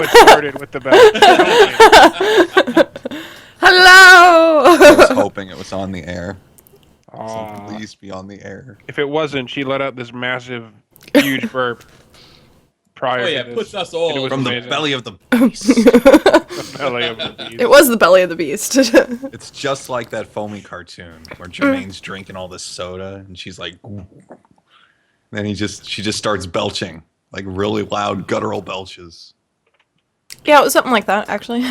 it started with the bell. Hello! I was hoping it was on the air. So Aw. please be on the air. If it wasn't, she let out this massive, huge burp prior Oh yeah, to this. puts us all And it was From amazing. the belly of the beast. The belly of the beast. It was the belly of the beast. It's just like that foamy cartoon where Jermaine's drinking all this soda and she's like, then she just starts belching, like really loud guttural belches. Yeah, it was something like that, actually.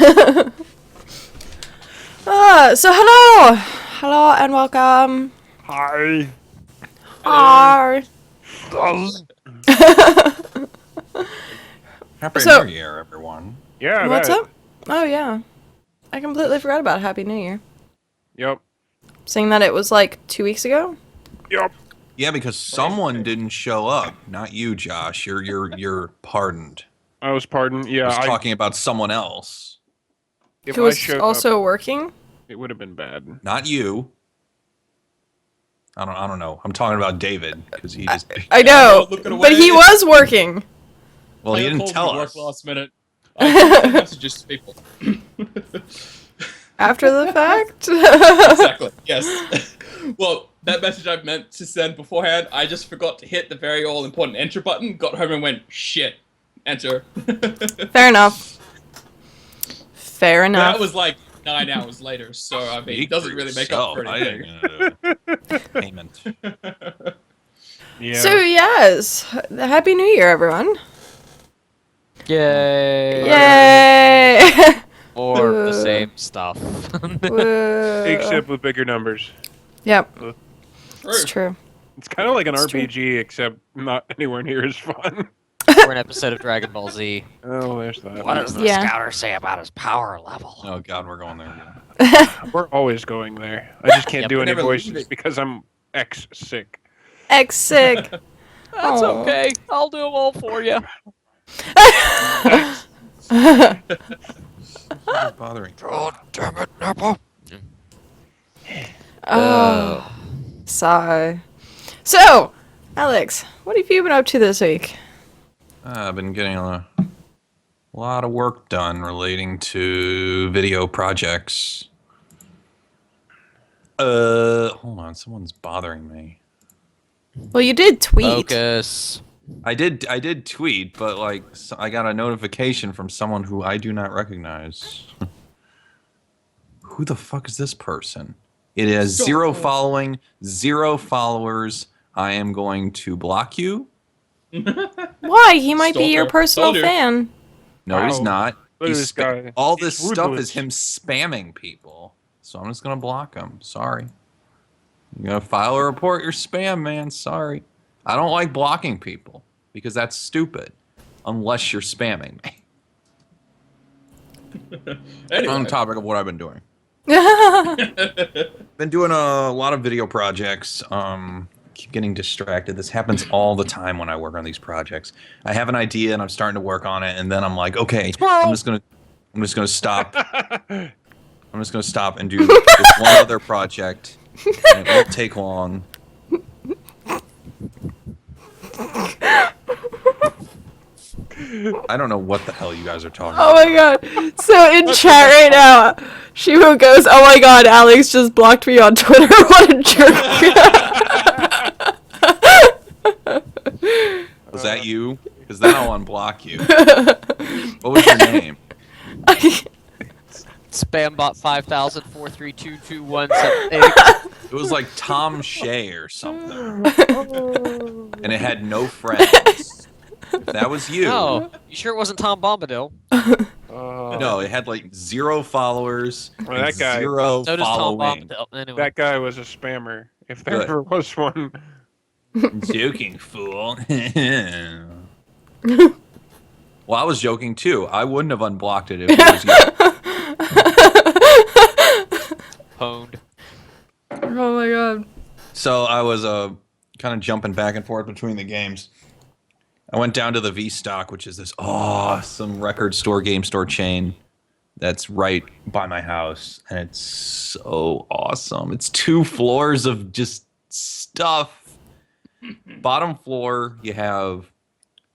So hello! Hello and welcome. Hi. Hi. Happy So- New Year, everyone. Yeah. What's that. up? Oh, yeah. I completely forgot about Happy New Year. Yep. Saying that it was like 2 weeks ago? Yep. Yeah, because someone didn't show up. Not you, Josh. You're pardoned. I was pardoned. Yeah. I was talking about someone else. If Who I was showed also up, working? it would have been bad. Not you. I don't know. I'm talking about David because he just. I know, looking but he away. was working. Well, he Taylor didn't calls tell me us. work last minute. I send messages to people. After the fact? Exactly. Yes. Well, that message I meant to send beforehand, I just forgot to hit the very all important enter button. Got home and went shit. Enter. Fair enough. Fair enough. That was like 9 hours later, so I mean, Speak it doesn't for really make up for yourself. anything. Payment. Yeah. So, yes. Happy New Year, everyone. Yay! Yay! More of the Woo. same stuff. Woo. Except with bigger numbers. Yep, True. it's true. It's kind of like an It's true. RPG, except not anywhere near as fun. Or an episode of Dragon Ball Z. Oh, there's that. What does the Yeah. scouter say about his power level? Oh God, we're going there again. We're always going there. I just can't Yep. do We any never leave voices it. because I'm X sick. X sick. That's Aw. okay. I'll do them all for you. What's bothering? God damn it, Nappa. Oh, sigh. So, Alex, what have you been up to this week? I've been getting a lot of work done relating to video projects. Hold on, someone's bothering me. Well, you did tweet. Focus. I did tweet, but like I got a notification from someone who I do not recognize. Who the fuck is this person? It has So- 0 following, 0 followers. I am going to block you. Why? He might be your Stalker. personal Told you. fan. No, he's Wow. not. Look at He's this guy. all He's this stuff ruthless. is him spamming people. So I'm just gonna block him. Sorry. You gotta file a report your spam, man. Sorry. I don't like blocking people because that's stupid. Unless you're spamming me. Anyway. On the topic of what I've been doing. Been doing a lot of video projects. Keep getting distracted. This happens all the time when I work on these projects. I have an idea and I'm starting to work on it, and then I'm like, okay, I'm just gonna stop. I'm just gonna stop and do this one other project, and it won't take long. I don't know what the hell you guys are talking Oh about. my god. So in chat right now, Shimu goes, "Oh my god, Alex just blocked me on Twitter. What a jerk." Was that you? Because then I'll unblock you. What was your name? Spambot 5000432217. It was like Tom Shea or something. And it had no friends. If that was you. Oh, you sure it wasn't Tom Bombadil? No, it had like 0 followers. Well, and that guy- 0 So does Tom following. Bombadil. Anyway. That guy was a spammer. If there Good. ever was one. Joking, fool. Well, I was joking too. I wouldn't have unblocked it if it was you. Pwned. Oh my god. So I was kind of jumping back and forth between the games. I went down to the V-Stock, which is this awesome record store, game store chain that's right by my house. And it's so awesome. It's 2 floors of just stuff. Bottom floor, you have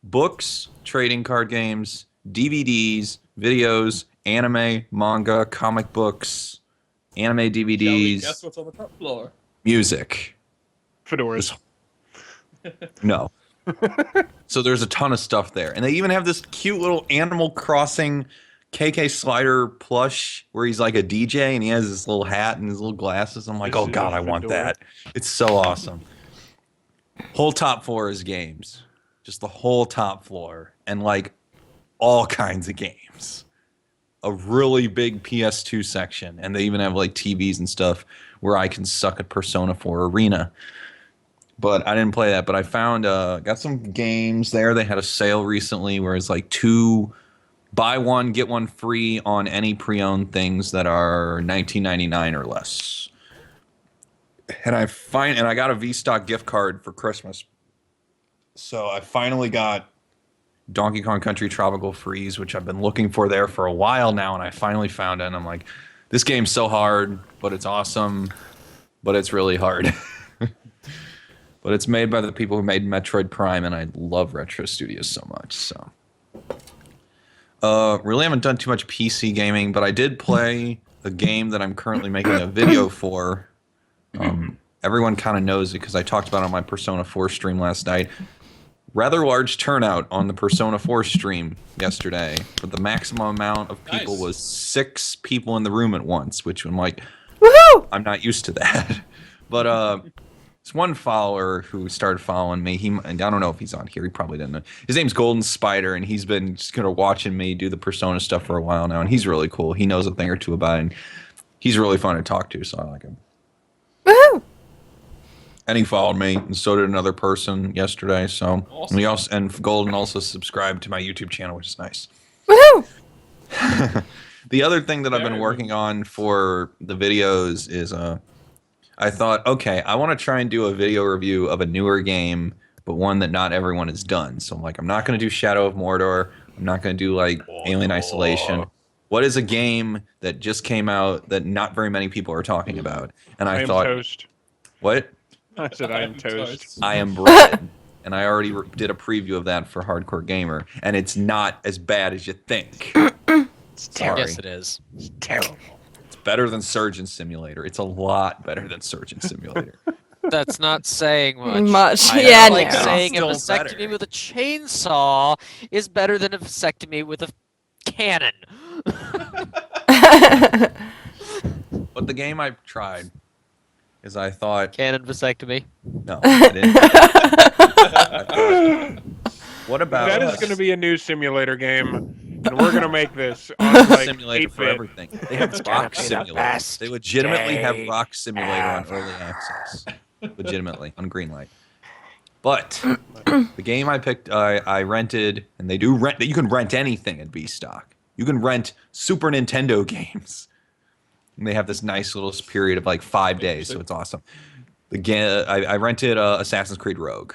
books, trading card games, DVDs, videos, anime, manga, comic books, anime Shall we DVDs, guess what's on the top floor? music. Fedoras. No. So there's a ton of stuff there. And they even have this cute little Animal Crossing KK Slider plush where he's like a DJ and he has his little hat and his little glasses. I'm like, This oh is God, a I want fedora. that. It's so awesome. Whole top floor is games. Just the whole top floor. And like all kinds of games. A really big PS2 section. And they even have like TVs and stuff where I can suck at Persona 4 Arena. But I didn't play that. But I found, got some games there. They had a sale recently where it's like buy one, get one free on any pre-owned things that are $19.99 or less. And I got a V-Stock gift card for Christmas. So I finally got Donkey Kong Country Tropical Freeze, which I've been looking for there for a while now, and I finally found it. And I'm like, this game's so hard, but it's awesome, but it's really hard. But it's made by the people who made Metroid Prime, and I love Retro Studios so much. So, really haven't done too much PC gaming, but I did play a game that I'm currently making a video for. Everyone kind of knows it because I talked about it on my Persona 4 stream last night. Rather large turnout on the Persona 4 stream yesterday, but the maximum amount of people Nice. was 6 people in the room at once, which I'm like, Woohoo! I'm not used to that. But it's one follower who started following me. And I don't know if he's on here. He probably didn't know. His name's Golden Spider, and he's been just kind of watching me do the Persona stuff for a while now, and he's really cool. He knows a thing or two about it, and he's really fun to talk to, so I like him. Woohoo! And he followed me, and so did another person yesterday. So Awesome. and Golden also subscribed to my YouTube channel, which is nice. Woohoo! The other thing that I've been Very working on for the videos is I thought, okay, I want to try and do a video review of a newer game, but one that not everyone has done. So I'm like, I'm not going to do Shadow of Mordor. I'm not going to do like Alien Isolation. What is a game that just came out that not very many people are talking about? And I I am thought, toast. what? I said I am toast. I Am Bread. And I already did a preview of that for Hardcore Gamer, and it's not as bad as you think. Sorry. Yes, it is. It's terrible. It's better than Surgeon Simulator. It's a lot better than Surgeon Simulator. That's not saying much. Much, I yeah, like no. saying a Still vasectomy better. with a chainsaw is better than a vasectomy with a cannon. But the game I tried is I thought, Cannon vasectomy. no, I didn't. I thought, what about That is us? going to be a new simulator game, and we're going to make this on It's a like simulator for 8-bit. everything. They have It's gonna Rock be the Simulator. best They legitimately have day Rock Simulator on early access. Legitimately on Greenlight. But the game I picked, I rented, and they do rent. You can rent anything at V-Stock. You can rent Super Nintendo games. And they have this nice little period of like 5 days, so it's awesome. The game I rented Assassin's Creed Rogue.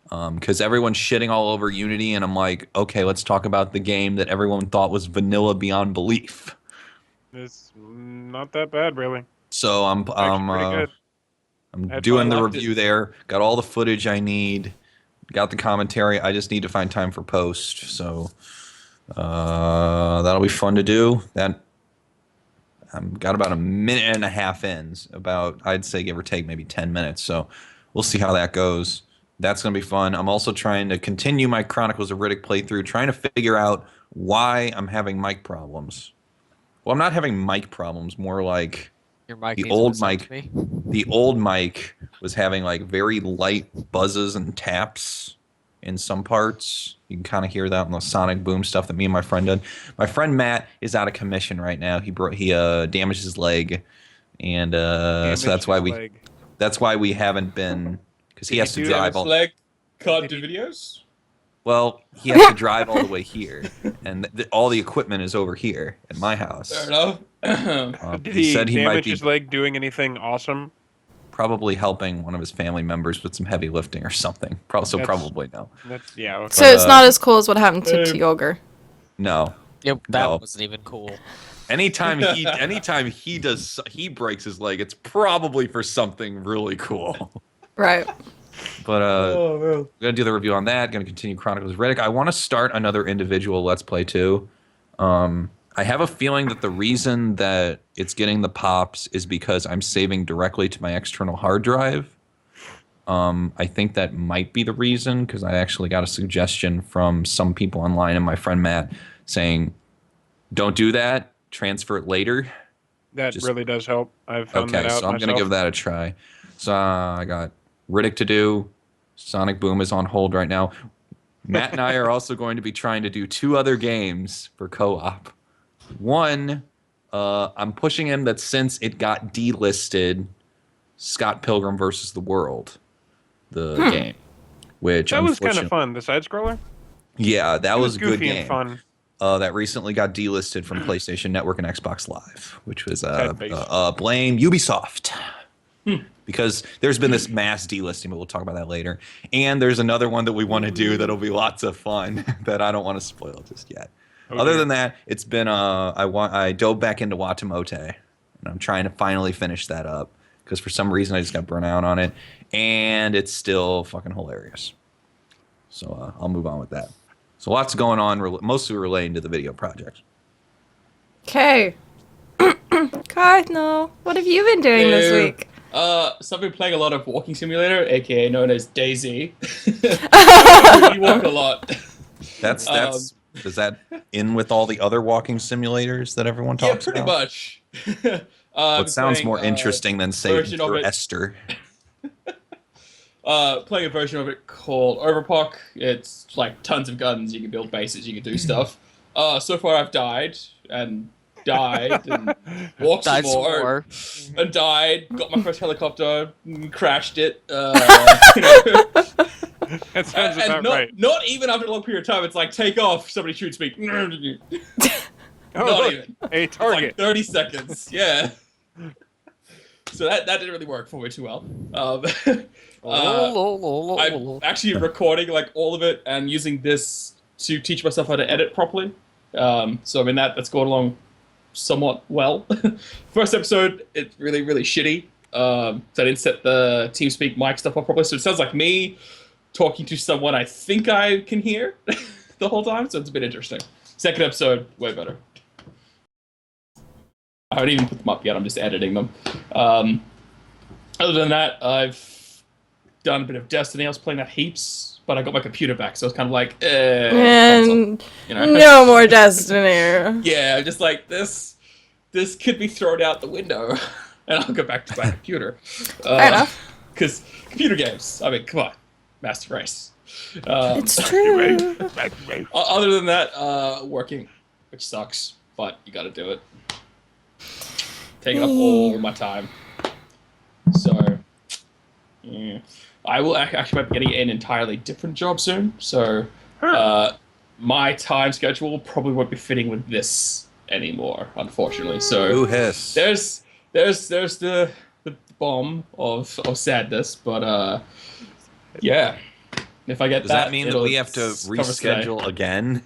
Because everyone's shitting all over Unity, and I'm like, okay, let's talk about the game that everyone thought was vanilla beyond belief. It's not that bad, really. So I'm Actually pretty good. I'm I doing the liked it. review there. Got all the footage I need. Got the commentary. I just need to find time for post. So that'll be fun to do. That I've got about a minute and a half in. About, I'd say, give or take, maybe 10 minutes. So we'll see how that goes. That's going to be fun. I'm also trying to continue my Chronicles of Riddick playthrough, trying to figure out why I'm having mic problems. Well, I'm not having mic problems, more like Your mic The needs a old mic. vasectomy. the old mic was having like very light buzzes and taps in some parts. You can kind of hear that in the sonic boom stuff that me and my friend did. My friend Matt is out of commission right now. He damaged his leg, and so that's why we haven't been, because he Did has he to do drive all. Leg can't do videos. Well, he has to drive all the way here, and all the equipment is over here at my house. Fair enough. Did He he said he might damage be his leg doing anything awesome? probably helping one of his family members with some heavy lifting or something. That's- Probably no. That's yeah. Okay. So it's not as cool as what happened to Babe. Kyogre. No. Yep, that No. wasn't even cool. Anytime he breaks his leg, it's probably for something really cool. Right. But Oh man. gonna do the review on that. Gonna continue Chronicles of Riddick. I want to start another individual Let's Play too. I have a feeling that the reason that it's getting the pops is because I'm saving directly to my external hard drive. I think that might be the reason because I actually got a suggestion from some people online and my friend Matt saying, "Don't do that. Transfer it later." That Just- really does help. I've found Okay, that out so I'm myself. gonna give that a try. So I got Riddick to do. Sonic Boom is on hold right now. Matt and I are also going to be trying to do 2 other games for co-op. One, I'm pushing him that since it got delisted, Scott Pilgrim versus the World, the game, which That was kind of unfortunately- fun. The side scroller. Yeah, that It was a good goofy game. and fun. That recently got delisted from PlayStation Network and Xbox Live, which was Sad-face. blame Ubisoft. Because there's been this mass delisting, but we'll talk about that later. And there's another one that we want to do that'll be lots of fun that I don't want to spoil just yet. Okay. Other than that, it's been I dove back into Watamote, and I'm trying to finally finish that up because for some reason I just got burnt out on it, and it's still fucking hilarious. So I'll move on with that. So lots going on, mostly relating to the video projects. Okay. Cardinal, what have you been doing this Ew. week? So I've been playing a lot of Walking Simulator, aka known as DayZ. You walk a lot. That's is that in with all the other walking simulators that everyone Yeah, talks pretty about? much. What sounds more interesting than say version of it. Esther? Playing a version of it called Overpoch. It's like tons of guns. You can build bases. You can do stuff. So far, I've died and walked some Died some more, more. and died. Got my first helicopter, crashed it. You know. That sounds And about not, right. not even after a long period of time. It's like take off. Somebody shoots me. Oh, Not look, even. a It's like target. 30 seconds. Yeah. So that didn't really work for me too well. I'm actually recording like all of it and using this to teach myself how to edit properly. So I mean that's going along somewhat well. First episode, it's really shitty. So I didn't set the TeamSpeak mic stuff up properly, so it sounds like me talking to someone I think I can hear the whole time. So it's a bit interesting. Second episode, way better. I haven't even put them up yet. I'm just editing them. Other than that, I've done a bit of Destiny. I was playing that heaps, but I got my computer back, so it's kind of like, And you know? no more Destiny. Yeah, I'm just like this could be thrown out the window, and I'll go back to my computer. Fair enough. Because computer games, I mean, come on, Master Race. It's true. Other than that, working, which sucks, but you got to do it. Taking up all my time. So, yeah. I will actually might be getting an entirely different job soon. So, my time schedule probably won't be fitting with this anymore, unfortunately. So, Ooh, hiss. there's the bomb of sadness, but yeah. If I get Does that mean that it'll we have to cover today. reschedule again?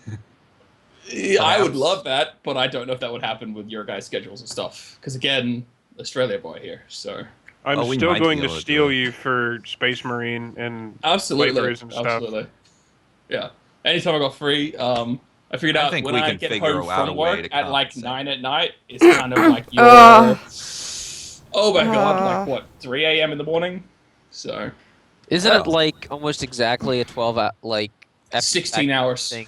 Yeah, I would Perhaps. love that, but I don't know if that would happen with your guys' schedules and stuff. Because again, Australia boy here, so I'm Oh, we still might be going to able to do steal it. you for Space Marine and absolutely, playthroughs and stuff. absolutely, yeah. Anytime I got free, I figured I out think when we I can get figure home out a from way work to at like compensate. 9 at night, it's kind of like your oh my god, like what 3 a.m. in the morning, so Isn't it like almost exactly a 12 like 16 hours. thing?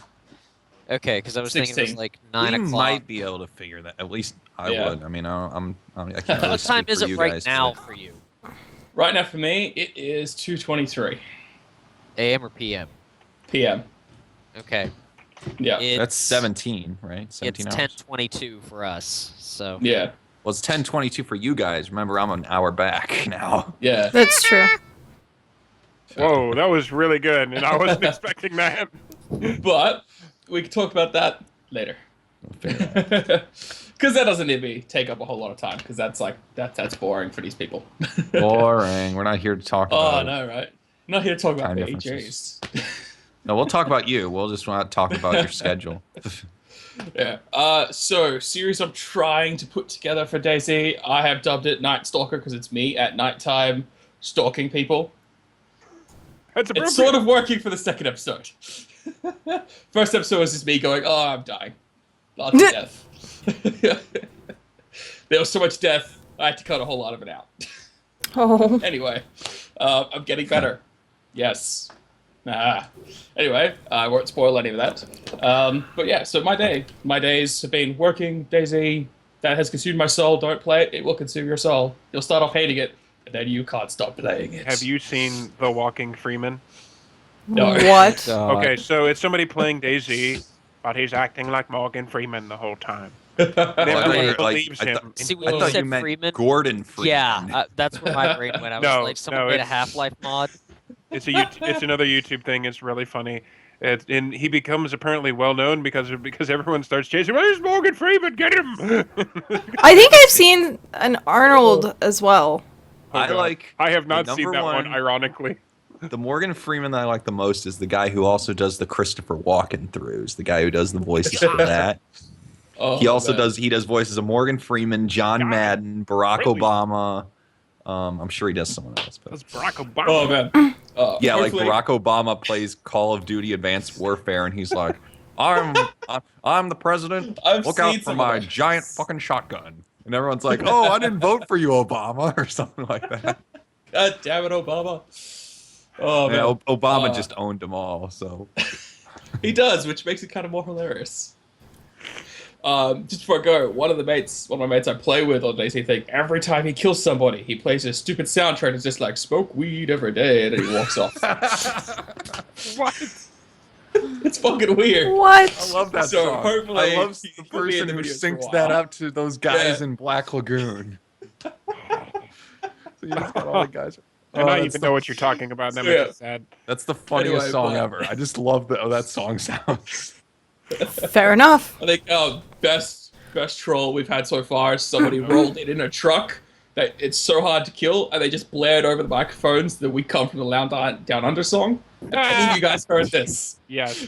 Okay, because I was thinking it was 16. like 9 we o'clock. might be able to figure that. At least I Yeah. would. I mean, I can't really What time speak is for it you right guys now today. for you? Right now for me, it is 2:23 AM or PM? p.m. Okay. Yeah, That's It's 17, right? 17 It's hours. 10:22 for us. So yeah, Well, it's 10:22 for you guys. Remember, I'm an hour back now. yeah. That's true. Whoa, that was really good, and I wasn't expecting that. But we can talk about that later. We'll figure it out. Because that doesn't need me take up a whole lot of time. Because that's like that's boring for these people. Boring. We're not here to talk Oh about. no, right? Not here to talk about Time me. differences. Jeez. No, we'll talk about you. We'll just want to talk about your schedule. Yeah. So series I'm trying to put together for DayZ, I have dubbed it Night Stalker because it's me at nighttime stalking people. That's appropriate. It's sort of working for the second episode. First episode was just me going, "Oh, I'm dying. Lots of death." There was so much death, I had to cut a whole lot of it out. Oh. Anyway, I'm getting better. Yes. Anyway, I won't spoil any of that. But yeah, so my days have been working. DayZ, that has consumed my soul. Don't play it; it will consume your soul. You'll start off hating it, and then you can't stop playing it. Have you seen The Walking Freeman? No. What? Okay, so it's somebody playing DayZ, but he's acting like Morgan Freeman the whole time. And everyone Wait, believes I him. thought- See, I when you thought said you meant Freeman, Gordon Freeman. yeah, that's where my brain went. I was No, like, someone no, made a it's- Half-Life mod. It's another YouTube thing. It's really funny. And he becomes apparently well known because everyone starts chasing. Where's Morgan Freeman? Get him! I think I've seen an Arnold as well. Oh, I God. like. I have not the seen number that one. one- Ironically, The Morgan Freeman that I like the most is the guy who also does the Christopher Walken throughs. The guy who does the voices for that. Oh, He also man. does voices of Morgan Freeman, John God. Madden, Barack Really? Obama. I'm sure he does someone else, but that's Barack Obama. Oh man. yeah, like Hopefully- Barack Obama plays Call of Duty Advanced Warfare, and he's like, I'm the president. I've Look out seen for some my of those. giant fucking shotgun. And everyone's like, oh, I didn't vote for you, Obama, or something like that. God damn it, Obama. Oh man. Yeah, Obama just owned them all, so. He does, which makes it kind of more hilarious. Just before I go, one of my mates I play with on DayZ thing, every time he kills somebody, he plays a stupid soundtrack and it's just like, smoke weed every day, and then he walks off. What? It's fucking weird. What? I love that So, song. hopefully I love he the will be in person the who videos for a sinks that while. up to those guys Yeah. in Black Lagoon. So you just got all the guys. And Oh, I that's even the- know what you're talking about. And that So, makes yeah. it sad. That's the funniest Anyway, song but- ever. I just love how that song sounds. Fair enough. I think best troll we've had so far is somebody rolled in a truck that it's so hard to kill, and they just blared over the microphones that we come from the Down Under song. And any of you guys heard this? Yes.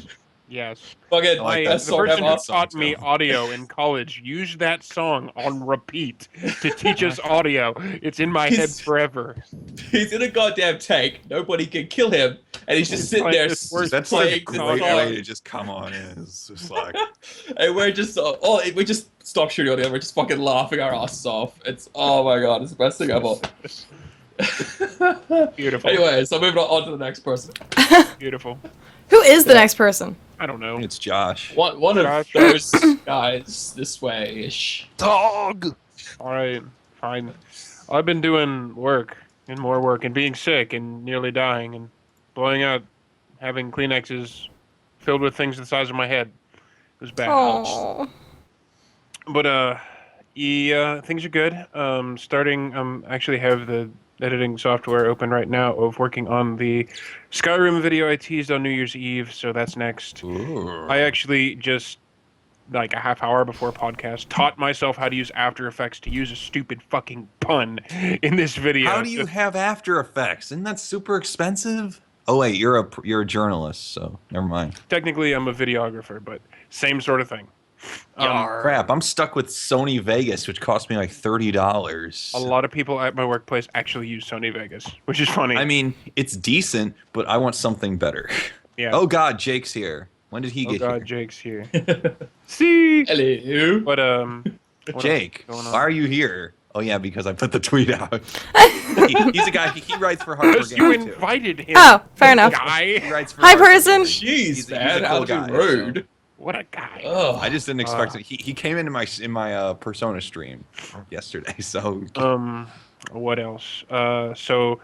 Yes. Fucking I like The that. best song person who ever. taught me audio in college used that song on repeat to teach us audio. It's in my head He's- forever. He's in a goddamn tank. Nobody can kill him, and he's just sitting playing there this worst That's playing like a this great song. way to just come on in. It's just like, And we're just we just stop shooting on the other. We're just fucking laughing our asses off. It's oh my god, it's the best thing ever. Beautiful. Anyway, so moving on to the next person. Beautiful. Who is the next person? I don't know. it's Josh. One of Josh. those guys this way-ish. Dog! All right. Fine. I've been doing work and more work and being sick and nearly dying and blowing out, having Kleenexes filled with things the size of my head. It was bad. Oh. But yeah, things are good. Starting, actually have the editing software open right now of working on the Skyrim video I teased on New Year's Eve, so that's next. Ooh. I actually just like a half hour before podcast taught myself how to use After Effects to use a stupid fucking pun in this video. How do you have After Effects? Isn't that super expensive? Oh wait, you're a journalist, so never mind. Technically, I'm a videographer, but same sort of thing. Crap, I'm stuck with Sony Vegas, which cost me like $30. A lot of people at my workplace actually use Sony Vegas, which is funny. I mean, it's decent, but I want something better. yeah. Oh God, Jake's here. When did he Oh get God, here? Jake's here. See, Hello. but what else Jake, is going on? why are you here? Oh yeah, because I put the tweet out. He's a guy. He writes for Hardcore Because you Games too. invited him. Oh, fair enough. He Guy. writes for Hi, Hardcore person. Games. Jeez, He's a man, cool how guy, rude. What a guy. Ugh. I just didn't expect it. He came into my Persona stream yesterday, so What else? So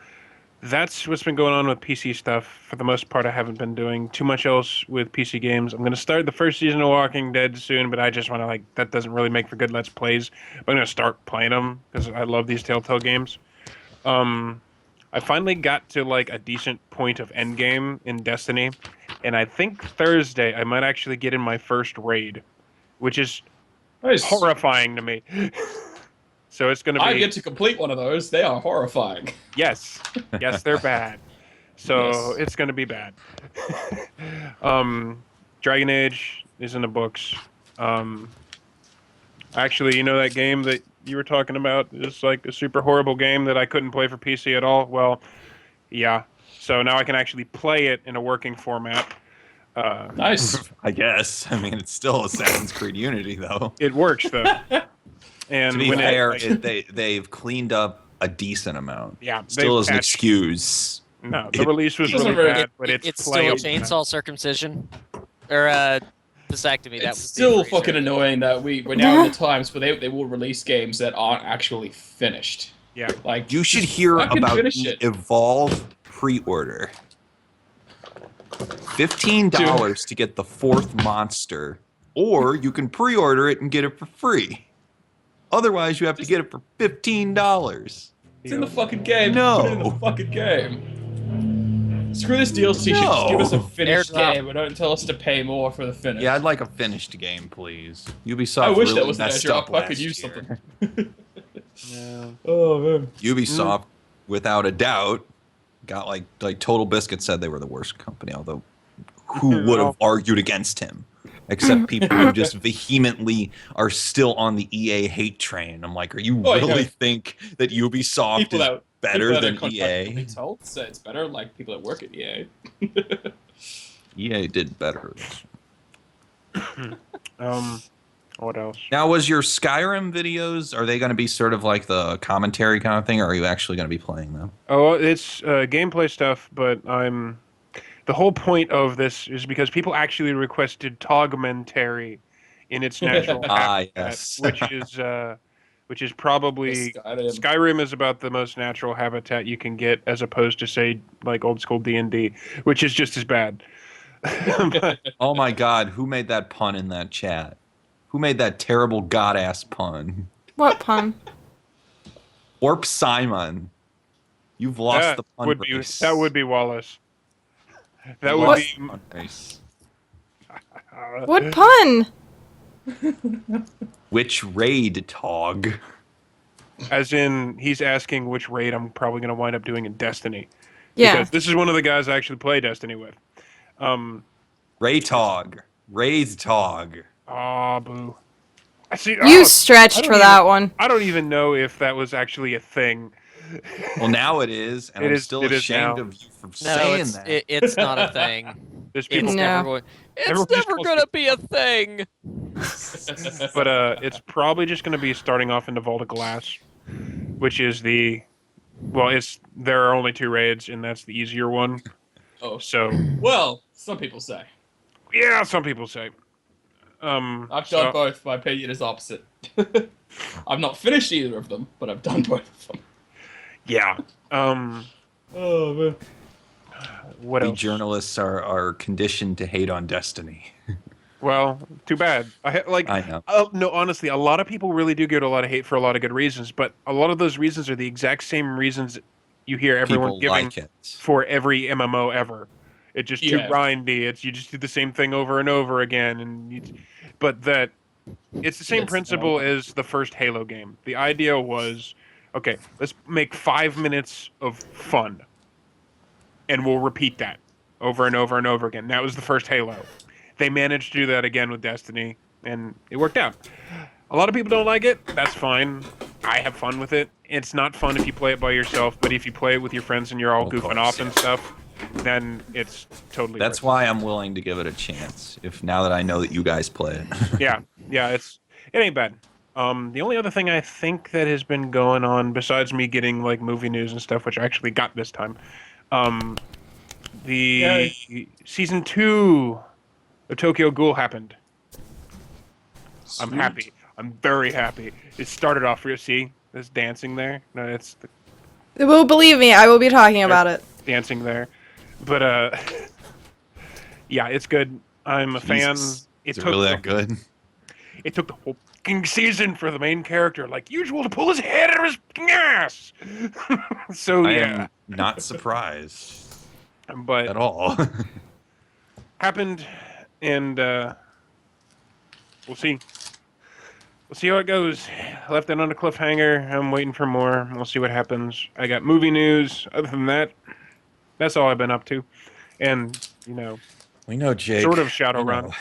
that's what's been going on with PC stuff. For the most part, I haven't been doing too much else with PC games. I'm going to start the first season of Walking Dead soon, but I just want to that doesn't really make for good Let's Plays. But I'm going to start playing them because I love these Telltale games. I finally got to a decent point of endgame in Destiny, and I think Thursday I might actually get in my first raid, which is Nice. horrifying to me. So it's going to be I get to complete one of those. They are horrifying. yes, they're bad. So Yes. it's going to be bad. Dragon Age is in the books. Actually, you know that game that you were talking about is like a super horrible game that I couldn't play for PC at all? Well, yeah. So now I can actually play it in a working format. Nice. I guess. I mean, it's still Assassin's Creed Unity, though. It works though. And To be when fair, it, they've cleaned up a decent amount. yeah, Still they've as an patched- excuse. No, the release was Doesn't really really- bad, but it's It's still playable. chainsaw circumcision. Or vasectomy. That It's was the still phrase, fucking right? annoying that we're now in the times where they will release games that aren't actually finished. Yeah. Like You should just hear fucking about finish the it. Evolve pre-order. $15 to get the 4th monster, or you can pre-order it and get it for free. Otherwise, you have to get it for $15. It's in the fucking game. No. Put it in the fucking game. Screw this DLC shit. Just give us a No. finished Airdrop. game, but don't tell us to pay more for the finish. Yeah, I'd like a finished game, please. Ubisoft I wish really that was an messed airdrop. up I last could use year. something. Yeah. Oh man. Ubisoft, without a doubt, got like Total Biscuit said they were the worst company. Although, who would have argued against him? Except people who just vehemently are still on the EA hate train. I'm like, are you Oh, really yeah. think that Ubisoft People is that better people that than are contractually EA? told say it's better, like people that work at EA. EA did better. What else? Now, was your Skyrim videos, are they going to be sort of like the commentary kind of thing, or are you actually going to be playing them? Oh, it's gameplay stuff, but the whole point of this is because people actually requested Togmentary in its natural Ah, habitat, yes. which is probably Skyrim. Skyrim is about the most natural habitat you can get, as opposed to say like old school D&D, which is just as bad. But, Oh my god, who made that pun in that chat? Who made that terrible god-ass pun? What pun? Warp Simon. You've lost that the pun would be race. that would be Wallace. That You would lost be the pun race. What pun? Which raid, Tog? as in he's asking which raid I'm probably going to wind up doing in Destiny. Yeah. Because this is one of the guys I actually play Destiny with. Ray Tog. Ray's Tog. Oh, boo. I see. You I stretched don't for even- that one. don't even know if that was actually a thing. Well, now it is, and It I'm is- still it is ashamed now. of you for No, saying that. it's not a thing. There's people, It's No. never going. It's Everyone just never calls gonna be a thing. but it's probably just going to be starting off into Vault of Glass, which is there are only 2 raids, and that's the easier one. Oh, So well, some people say. yeah, some people say. I've done both. My opinion is opposite. I've not finished either of them, but I've done both of them. Yeah. Oh man. What We else? journalists are conditioned to hate on Destiny. Well, too bad. I know. No, honestly, a lot of people really do get a lot of hate for a lot of good reasons, but a lot of those reasons are the exact same reasons you hear everyone People giving like it. for every MMO ever. It's just too Yeah. grindy. You just do the same thing over and over again, but it's the same It's principle normal. as the first Halo game. The idea was, okay, let's make 5 minutes of fun, and we'll repeat that over and over and over again. That was the first Halo. They managed to do that again with Destiny, and it worked out. A lot of people don't like it. That's fine. I have fun with it. It's not fun if you play it by yourself, but if you play it with your friends and you're all Of goofing course. off and stuff, then it's totally That's worth why I'm willing to give it a chance. If now that I know that you guys play it. it. Yeah, it ain't bad. The only other thing I think that has been going on, besides me getting like movie news and stuff, which I actually got this time, the season 2 of Tokyo Ghoul happened. I'm Sweet. happy. I'm very happy. It started off real. See, there's dancing there. No, it's the Well, believe me, I will be talking about it. dancing there. But yeah, it's good. I'm a fan. Jesus. It Is it took really that good? It took the whole fucking season for the main character, like usual, to pull his head out of his fucking ass. So I yeah, am not surprised but at all. happened, and we'll see. We'll see how it goes. Left it on a cliffhanger. I'm waiting for more. We'll see what happens. I got movie news. Other than that, that's all I've been up to. And, you know, We know Jake. sort of I Shadowrun. know.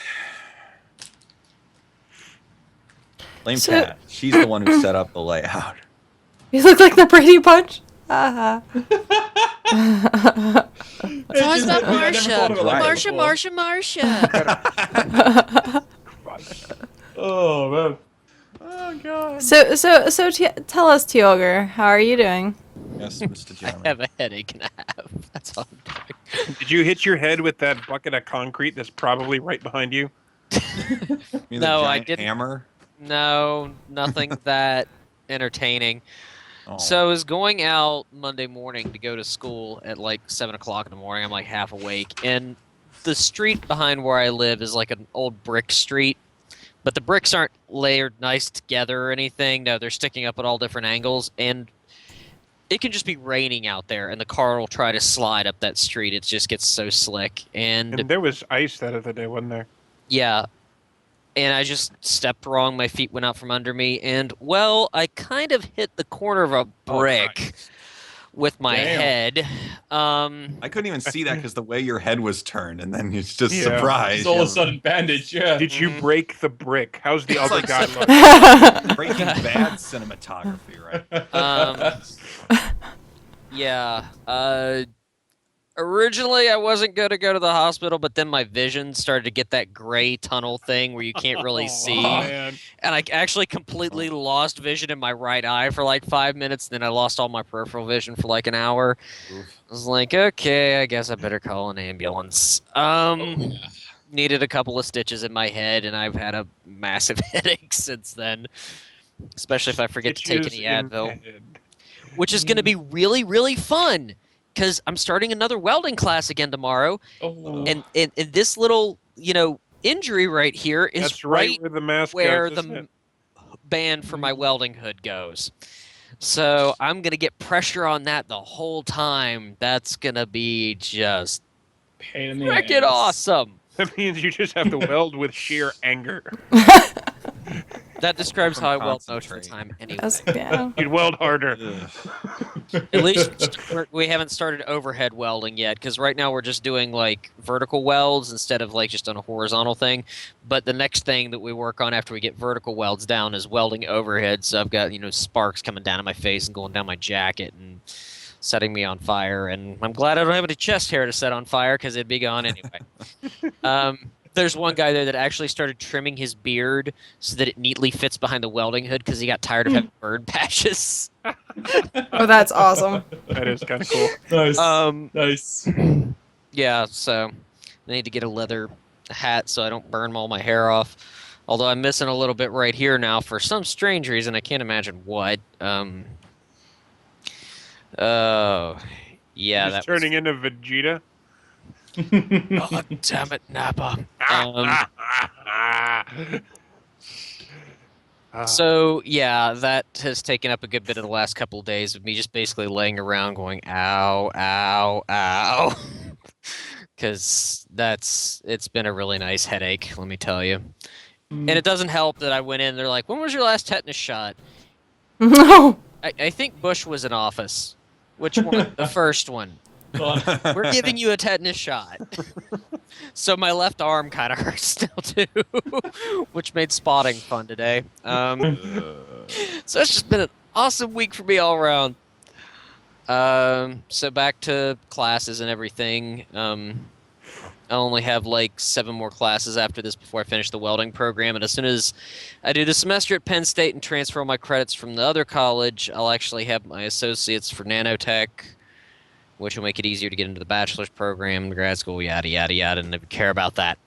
Blame So- Pat. She's the one who set up the layout. You look like the Brady Bunch. Haha. It's always about I never thought of it like that Marsha, before. Marsha. Oh man. Oh god. Tell us, Tioger, how are you doing? Yes, Mr. I Gentleman. have a headache and a half. That's all I'm doing. Did you hit your head with that bucket of concrete that's probably right behind you? You mean the No, I giant didn't. hammer? No, nothing that entertaining. Oh. So I was going out Monday morning to go to school at like 7 o'clock in the morning. I'm like half awake. And the street behind where I live is like an old brick street. But the bricks aren't layered nice together or anything. No, they're sticking up at all different angles. And it can just be raining out there. And the car will try to slide up that street. It just gets so slick. And And there was ice that other day, wasn't there? yeah. And I just stepped wrong. My feet went out from under me. And, well, I kind of hit the corner of a brick nice. with my Damn. head. I couldn't even see that because the way your head was turned, and then it's just Yeah. surprised. It's all of a sudden bandage. Yeah. Did you break the brick? How's the It's other like guy such- look? Breaking Bad cinematography, right? Yeah. Originally, I wasn't going to go to the hospital, but then my vision started to get that gray tunnel thing where you can't really Oh, see. man. And I actually completely lost vision in my right eye for like 5 minutes. Then I lost all my peripheral vision for like an hour. Oof. I was like, okay, I guess I better call an ambulance. Needed a couple of stitches in my head, and I've had a massive headache since then. Especially if I forget to take Stitches any in Advil, head. which is going to be really, really fun. Because I'm starting another welding class again tomorrow, Oh. and this little, injury right here is That's right where the mask where goes, the isn't it? band for my welding hood goes. So I'm gonna get pressure on that the whole time. That's gonna be just Pain in the freaking ass. awesome. That means you just have to weld with sheer anger. That describes how I weld most of the Concentrate. time anyway. Yeah. You'd weld harder. Ugh. At least we haven't started overhead welding yet, because right now we're just doing like vertical welds instead of like just on a horizontal thing. But the next thing that we work on after we get vertical welds down is welding overhead. So I've got sparks coming down on my face and going down my jacket and setting me on fire. And I'm glad I don't have any chest hair to set on fire because it'd be gone anyway. There's one guy there that actually started trimming his beard so that it neatly fits behind the welding hood because he got tired of having bird patches. Oh, that's awesome. That is kind of cool. Nice. Nice. Nice. Yeah, so I need to get a leather hat so I don't burn all my hair off. Although I'm missing a little bit right here now for some strange reason. I can't imagine what. Oh, yeah, Just that was... turning into Vegeta. Oh, damn it, Nappa. So, yeah, that has taken up a good bit of the last couple of days of me just basically laying around going, ow, ow, ow. Because it's been a really nice headache, let me tell you. And it doesn't help that I went in, they're like, when was your last tetanus shot? No. I think Bush was in office. Which one? The first one. We're giving you a tetanus shot. So my left arm kind of hurts still too, which made spotting fun today. So it's just been an awesome week for me all around. So back to classes and everything. I only have like 7 more classes after this before I finish the welding program, and as soon as I do the semester at Penn State and transfer all my credits from the other college, I'll actually have my associates for nanotech, which will make it easier to get into the bachelor's program, grad school, yada, yada, yada, and I don't care about that.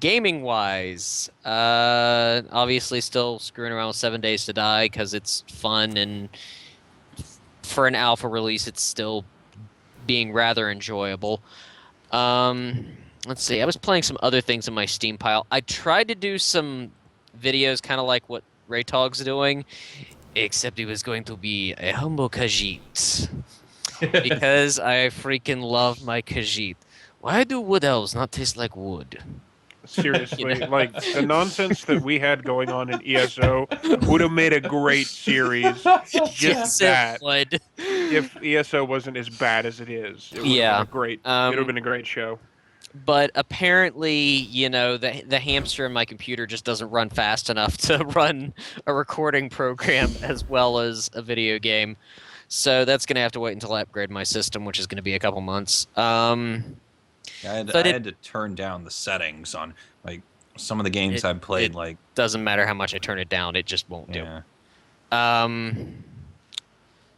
Gaming-wise, obviously still screwing around with 7 Days to Die because it's fun, and for an alpha release, it's still being rather enjoyable. Let's see, I was playing some other things in my Steam pile. I tried to do some videos kind of like what Raytog's doing, except it was going to be a humble Khajiit. Because I freaking love my Khajiit. Why do wood elves not taste like wood? Seriously, like the nonsense that we had going on in ESO would have made a great series. Just Yes, that. it would. If ESO wasn't as bad as it is, it would Yeah, have been a great. It would have been a great show. But apparently, the hamster in my computer just doesn't run fast enough to run a recording program as well as a video game. So that's gonna have to wait until I upgrade my system, which is gonna be a couple months. I So I did- had to turn down the settings on like some of the games It, I've played. it Like, doesn't matter how much I turn it down; it just won't do. yeah,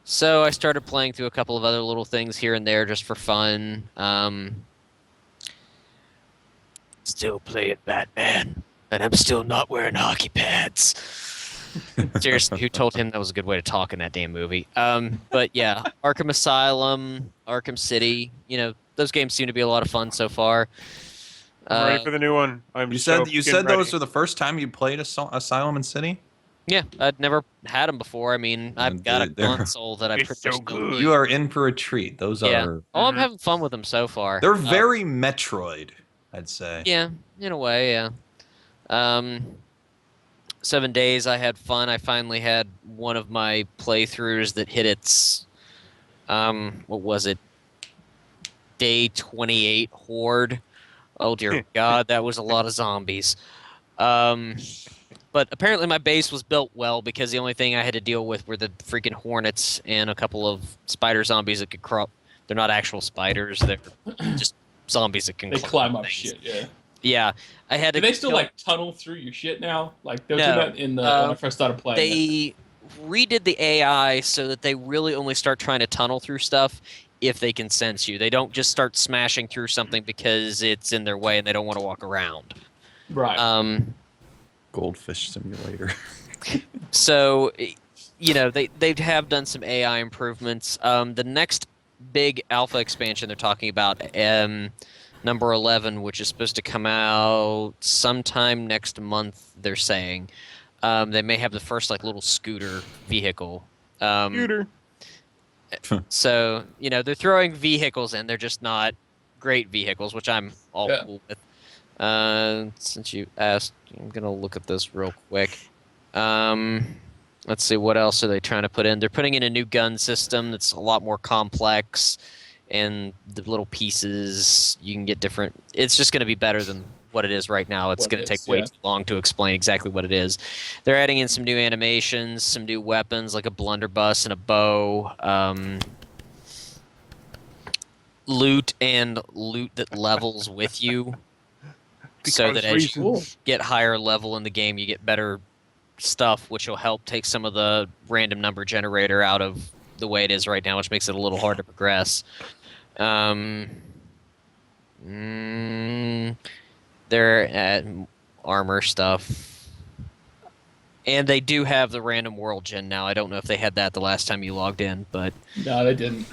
So I started playing through a couple of other little things here and there just for fun. Still playing Batman, and I'm still not wearing hockey pads. Seriously, who told him that was a good way to talk in that damn movie? But yeah, Arkham Asylum, Arkham City, those games seem to be a lot of fun so far. I'm ready for the new one. I'm you so said ready. those were the first time you played Asylum and City. Yeah, I'd never had them before. I mean, I've And got a they're- console that I It's pretty so much don't good. You are in for a treat. Those Yeah. are Oh, I'm having fun with them so far. they're very Metroid, I'd say. Yeah, in a way, yeah. 7 days, I had fun. I finally had one of my playthroughs that hit its, what was it? Day 28 horde. Oh dear God, that was a lot of zombies. But apparently my base was built well because the only thing I had to deal with were the freaking hornets and a couple of spider zombies that could crawl. They're not actual spiders. They're just zombies that can They climb up things. shit. Yeah. Yeah, I had Do to. they still kill- like tunnel through your shit now? Like they were No. doing that in the when I first started playing. They redid the AI so that they really only start trying to tunnel through stuff if they can sense you. They don't just start smashing through something because it's in their way and they don't want to walk around. Right. Goldfish Simulator. So, they have done some AI improvements. The next big alpha expansion they're talking about, number 11, which is supposed to come out sometime next month, they're saying. They may have the first little scooter vehicle. Computer. So, they're throwing vehicles in. They're just not great vehicles, which I'm all Yeah. cool with. Since you asked, I'm going to look at this real quick. Let's see, what else are they trying to put in? They're putting in a new gun system that's a lot more complex, and the little pieces, you can get different. It's just going to be better than what it is right now. It's What going it to take is, way yeah. too long to explain exactly what it is. They're adding in some new animations, some new weapons like a blunderbuss and a bow. Loot that levels with you. So that as you reasons. get higher level in the game, you get better stuff, which will help take some of the random number generator out of the way it is right now, which makes it a little hard to progress. They're at armor stuff. And they do have the random world gen now. I don't know if they had that the last time you logged in, but No, they didn't.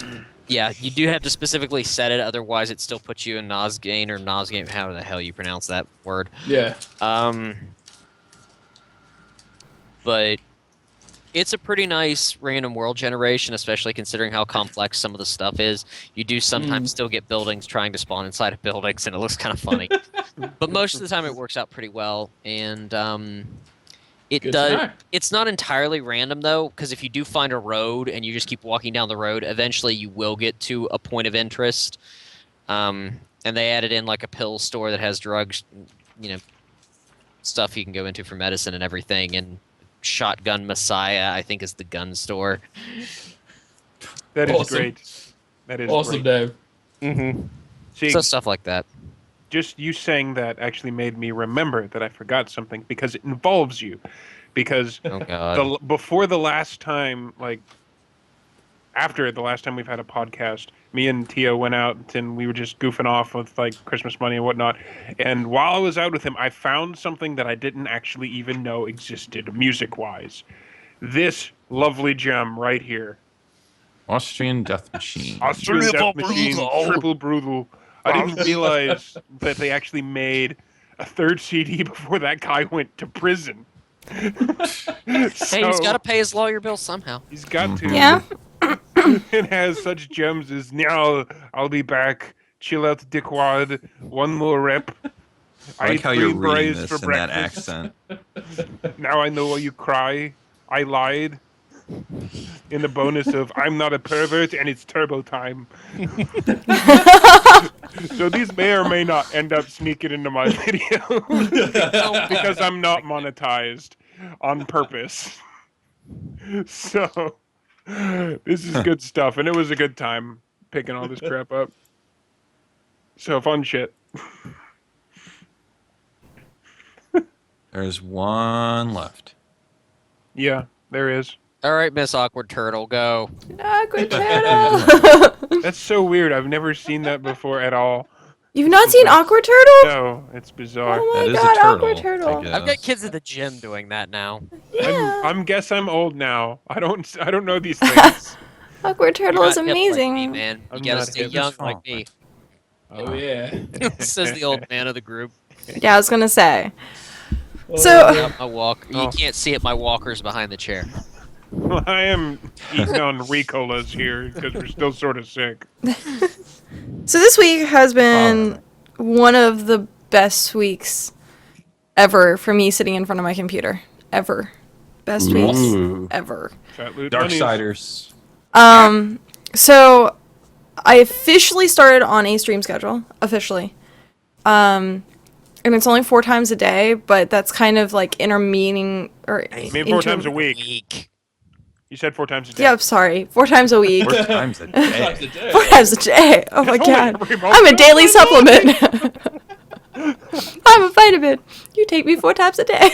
yeah, you do have to specifically set it. Otherwise, it still puts you in Nosgame or Nosgame, how the hell you pronounce that word. Yeah. But it's a pretty nice random world generation, especially considering how complex some of the stuff is. You do sometimes still get buildings trying to spawn inside of buildings, and it looks kind of funny. But most of the time, it works out pretty well, and it Good to does. know. It's not entirely random though, because if you do find a road and you just keep walking down the road, eventually you will get to a point of interest. And they added in like a pill store that has drugs, stuff you can go into for medicine and everything, and Shotgun Messiah, I think, is the gun store. That is Awesome. great. That is Awesome, great. Dave. See, So stuff like that. just you saying that actually made me remember that I forgot something because it involves you. Because Oh god. before the last time, after the last time we've had a podcast, me and Tio went out and we were just goofing off with Christmas money and whatnot. And while I was out with him, I found something that I didn't actually even know existed music-wise. This lovely gem right here. Austrian Death Machine. Austrian Death Machine, Triple Brutal. I didn't realize that they actually made a third CD before that guy went to prison. Hey, he's got to pay his lawyer bill somehow. He's got to. Yeah. It has such gems as now I'll be back. Chill out, dickwad. One more rep. I like how you're green reading berets this for in that breakfast. accent. Now I know why you cry. I lied. In the bonus of I'm not a pervert and it's turbo time. So these may or may not end up sneaking into my video because I'm not monetized on purpose. So This is good stuff, and it was a good time picking all this crap up. So fun shit. There's one left. Yeah, there is. All right, Miss Awkward Turtle, go. Awkward turtle. That's so weird. I've never seen that before at all. You've not seen Awkward Turtle? No, it's bizarre. Oh my That is god, a turtle. Awkward Turtle. I I've got guess. kids at the gym doing that now. Yeah. I'm old now. I don't know these things. Awkward Turtle You're is not hip like amazing. me, man. You I'm gotta not stay hip. young It's like fine. me. Oh yeah. Says the old man of the group. Yeah, I was gonna say. Oh, So- yeah. My walk. You Oh. can't see it. My walker's behind the chair. Well, I am eating on Ricolas here because we're still sort of sick. So this week has been one of the best weeks ever for me sitting in front of my computer. Ever. Best weeks Ooh. ever. Fat loot bunnies. Darksiders. So I officially started on a stream schedule. Officially. And it's only 4 times a day, but that's kind of like intermeaning or Maybe 4 times a week. Week. You said 4 times a day. Yeah, I'm sorry. 4 times a week. 4 times a Times day. a day. 4 times a day. Oh my It's only god. every I'm a moment. daily supplement. I'm a vitamin. You take me 4 times a day.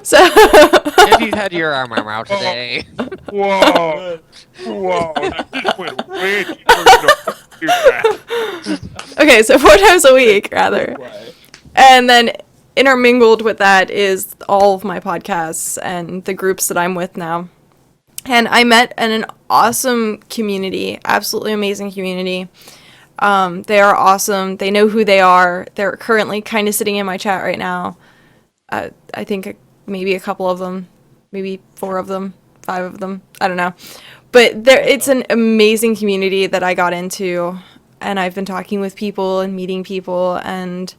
So Have you had your arm out today? Whoa. Whoa. This went way too fast. okay, so 4 times a week rather. Right. And then intermingled with that is all of my podcasts and the groups that I'm with now. And I met in an awesome community, absolutely amazing community. They are awesome. They know who they are. They're currently kind of sitting in my chat right now. I think maybe a couple of them, maybe 4 of them, 5 of them. I don't know. But it's an amazing community that I got into. And I've been talking with people and meeting people. And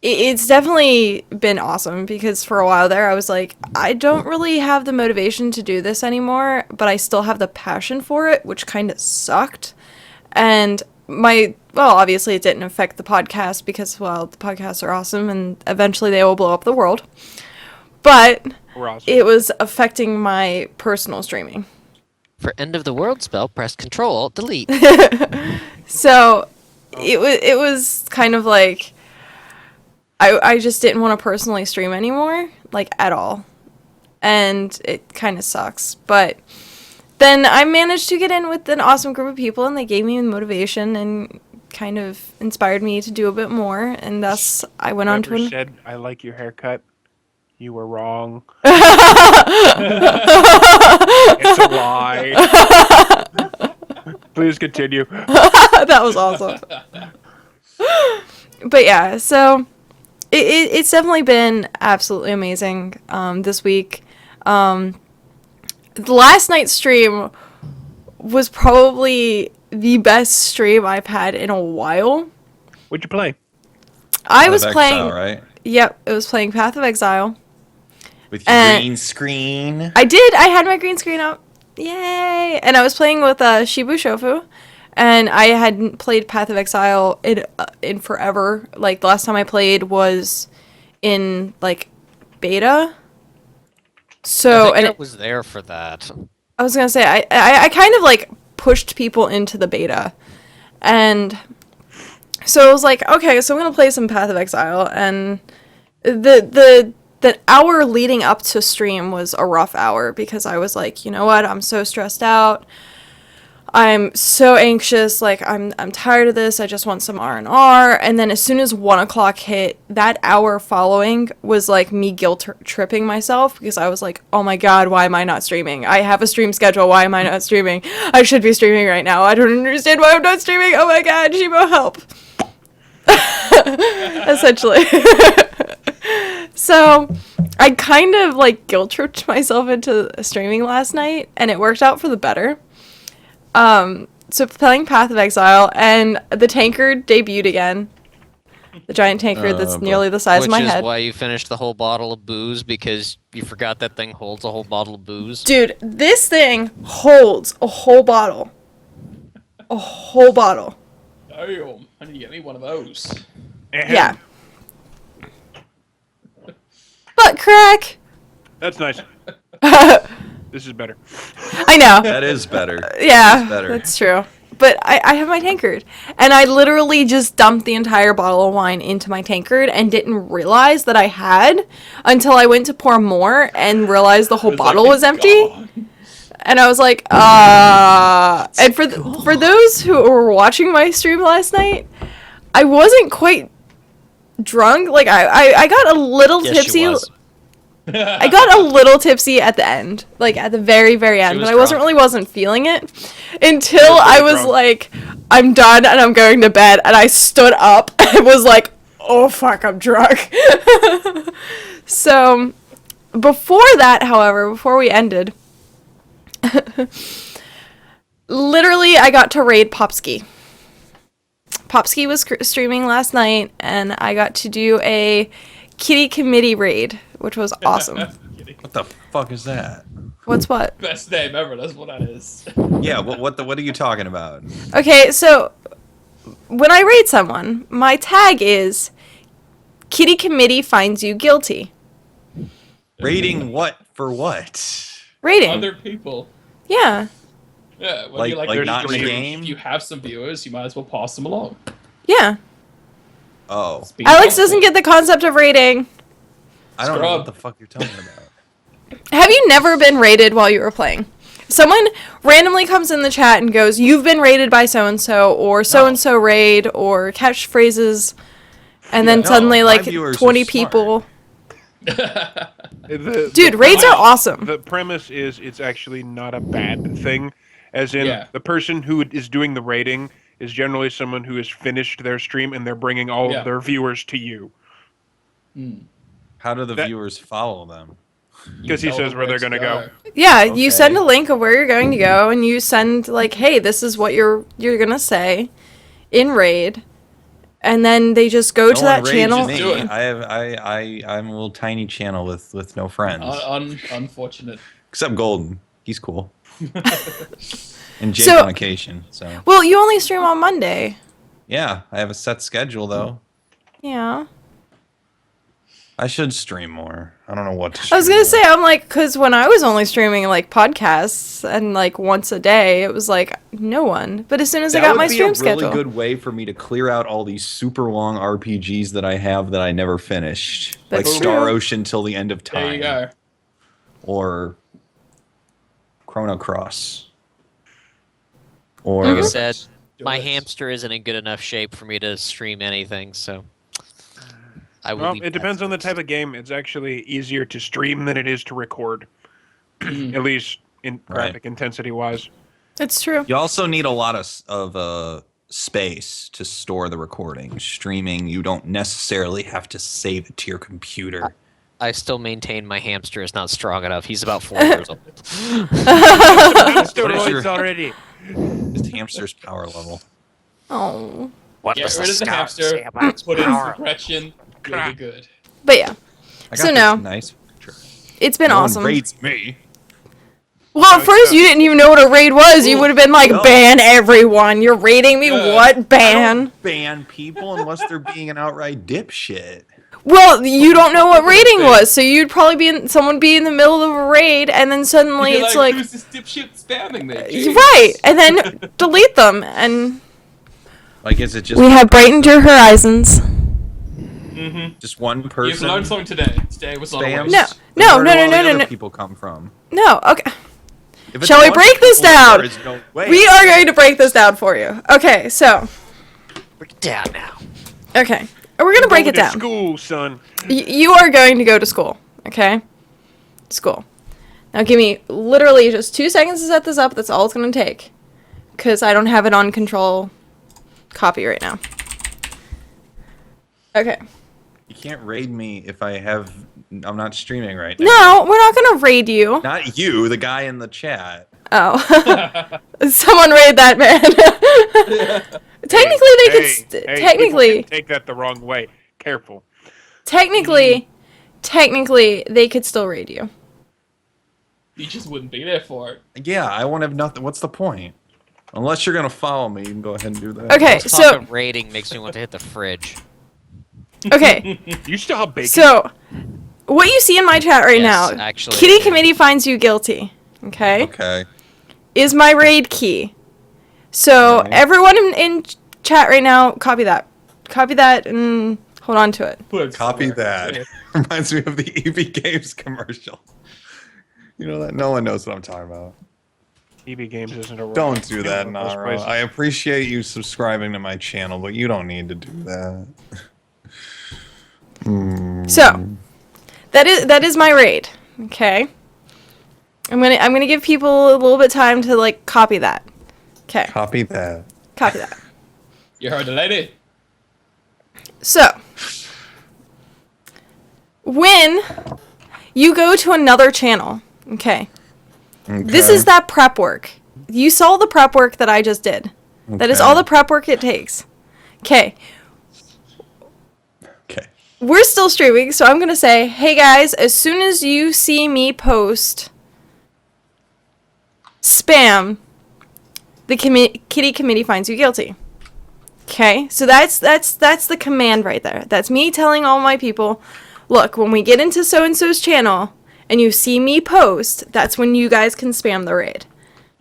it's definitely been awesome because for a while there I was like, I don't really have the motivation to do this anymore, but I still have the passion for it, which kind of sucked. And obviously it didn't affect the podcast because, well, the podcasts are awesome and eventually they will blow up the world. But We're awesome. it was affecting my personal streaming. For end of the world spell, press Control Alt Delete. So it was kind of like I just didn't want to personally stream anymore, like at all. And it kind of sucks. But then I managed to get in with an awesome group of people and they gave me motivation and kind of inspired me to do a bit more. And thus I went on to Whoever said, I like your haircut, you were wrong. It's a lie. Please continue. that was awesome. But yeah, so it's definitely been absolutely amazing this week. The last night's stream was probably the best stream I've had in a while. What'd you play? I was Of playing. Exile, right? Yep, it was playing Path of Exile. With your Uh, green screen. I did. I had my green screen up. Yay! And I was playing with Shibu Shofu, and I hadn't played Path of Exile in forever. Like the last time I played was in like beta. So I and think I was there for that. I was gonna say I kind of like pushed people into the beta, and so I was like, okay, so I'm gonna play some Path of Exile, and the hour leading up to stream was a rough hour because I was like, you know what, I'm so stressed out, I'm so anxious, like I'm tired of this, I just want some R&R. And then as soon as 1 o'clock hit, that hour following was like me guilt tripping myself because I was like, oh my god, why am I not streaming? I have a stream schedule, why am I not streaming? I should be streaming right now, I don't understand why I'm not streaming, oh my god, Shibo, help. Essentially. So I kind of like guilt tripped myself into streaming last night and it worked out for the better. So playing Path of Exile, and the tankard debuted again. The giant tankard that's but- nearly the size Which of my is head. why you finished the whole bottle of booze, because you forgot that thing holds a whole bottle of booze. Dude, this thing holds a whole bottle. A whole bottle. Oh, I need to get me one of those. Yeah. Butt crack! That's nice. This is better. I know. That is better. Yeah, That is better. that's true. But I have my tankard, and I literally just dumped the entire bottle of wine into my tankard and didn't realize that I had until I went to pour more and realized the whole It's bottle like, was empty. God. And I was like, And for those who were watching my stream last night, I wasn't quite drunk. Like I got a little Yes, she tipsy. was. I got a little tipsy at the end, like at the very, very end, was but I wasn't feeling it until I was drunk. like, I'm done and I'm going to bed, and I stood up and was like, oh fuck, I'm drunk. So, before that, however, before we ended, literally I got to raid Popsky. Popsky was streaming last night, and I got to do a kitty committee raid, which was awesome. What the fuck is that? What's what? Best name ever. That's what that is. Yeah, what are you talking about? Okay, so when I raid someone, my tag is kitty committee finds you guilty. Rating what for what? Rating. Other people. Yeah. Yeah. When Like- you like there's not in the streams, game? If you have some viewers, you might as well pass them along. Yeah. Oh, It's being Alex helpful. doesn't get the concept of rating. I don't know Scrub. what the fuck you're talking about. Have you never been rated while you were playing? Someone randomly comes in the chat and goes, "You've been rated by so and so," or "so and so raid," or catchphrases, and then No, suddenly my like viewers are 20 smart. people. The Raids are awesome. The premise is it's actually not a bad thing, as in Yeah. the person who is doing the rating is generally someone who has finished their stream and they're bringing all Yeah. of their viewers to you How do the That- viewers follow them? because he Tell says them where they're to gonna go. Yeah, Okay. you send a link of where you're going to go, and you send like, "Hey, this is what you're gonna say in raid," and then they just go to No one that raids channel. me. Do it. I'm a little tiny channel with no friends. Unfortunate. Except Golden. He's cool. And Jake So- on occasion. So Well, you only stream on Monday. yeah, I have a set schedule though. Yeah. I should stream more. I don't know what to I was stream gonna say, more. I'm like, because when I was only streaming like podcasts and like once a day, it was like no one. But as soon as I got would my be stream a really schedule, good way for me to clear out all these super long RPGs that I have that I never finished, That's like Star true. Ocean Till the End of Time, There you go. or Chrono Cross, or Like I said, Do my it. hamster isn't in good enough shape for me to stream anything, so I will Well, leave it depends that on the first. type of game. It's actually easier to stream than it is to record, at least in graphic intensity wise. it's true. you also need a lot of space to store the recording. Streaming, you don't necessarily have to save it to your computer. I still maintain my hamster is not strong enough. He's about 4 years old. Steroids already. Just hamster's power level. Oh, What Get does rid the of the scout hamster. say about its Put in power? some Gretchen. You'll be good. but yeah, I got So this no. nice picture. it's been No one awesome. rates me. Well, at first you didn't even know what a raid was. You Ooh, would have been like, no. ban everyone. You're raiding me. Yeah. What I ban? don't ban people unless they're being an outright dipshit. Well, you don't know what raiding thing. was, so you'd probably someone be in the middle of a raid, and then suddenly You'd be it's like, who's this dipshit spamming me? you're Jeez. right, and then delete them, and Like, is it just we have brightened your horizons. just one You've person? learned something today. Today was not a Spam? waste. No, Then no, where no, do no, all no, the no, other no. people come from? No, okay. If it's Shall a we bunch break of this people, down? there is no way. We are going to break this down for you. Okay, so, Break it down now. okay. We're going to break Go it to down. School, son. You are going to go to school, okay? School. Now give me literally just 2 seconds to set this up. That's all it's going to take. Because I don't have it on control copy right now. Okay. You can't raid me if I'm not streaming right now. No, we're not going to raid you. Not you, the guy in the chat. Oh. Someone raid that man. Technically, they could... Hey, people technically... can take that the wrong way. Careful. Technically, they could still raid you. You just wouldn't be there for it. Yeah, I won't have nothing. What's the point? Unless you're gonna follow me, you can go ahead and do that. Okay, Talk so of rating makes me want to hit the fridge. okay, You still have bacon. so what you see in my chat right Yes, now, actually, Kitty I do. Committee finds you guilty. okay, Okay. is my raid key. So Okay. everyone in chat right now, copy that. Copy that and hold on to it. Put it Copy somewhere. that. Yeah. Reminds me of the EV Games commercial. You know that? No one knows what I'm talking about. EB Games isn't a word. Don't do that, One of those Nara. places. I appreciate you subscribing to my channel, but you don't need to do that. So that is my raid. Okay. I'm gonna give people a little bit of time to like copy that. Okay. Copy that. Copy that. You heard the lady. So when you go to another channel, okay. This is that prep work. You saw the prep work that I just did. That is Okay. all the prep work it takes. Okay. Okay. We're still streaming, so I'm going to say, hey guys, as soon as you see me post spam, the kitty committee finds you guilty. Okay? So that's the command right there. That's me telling all my people, look, when we get into so-and-so's channel and you see me post, that's when you guys can spam the raid.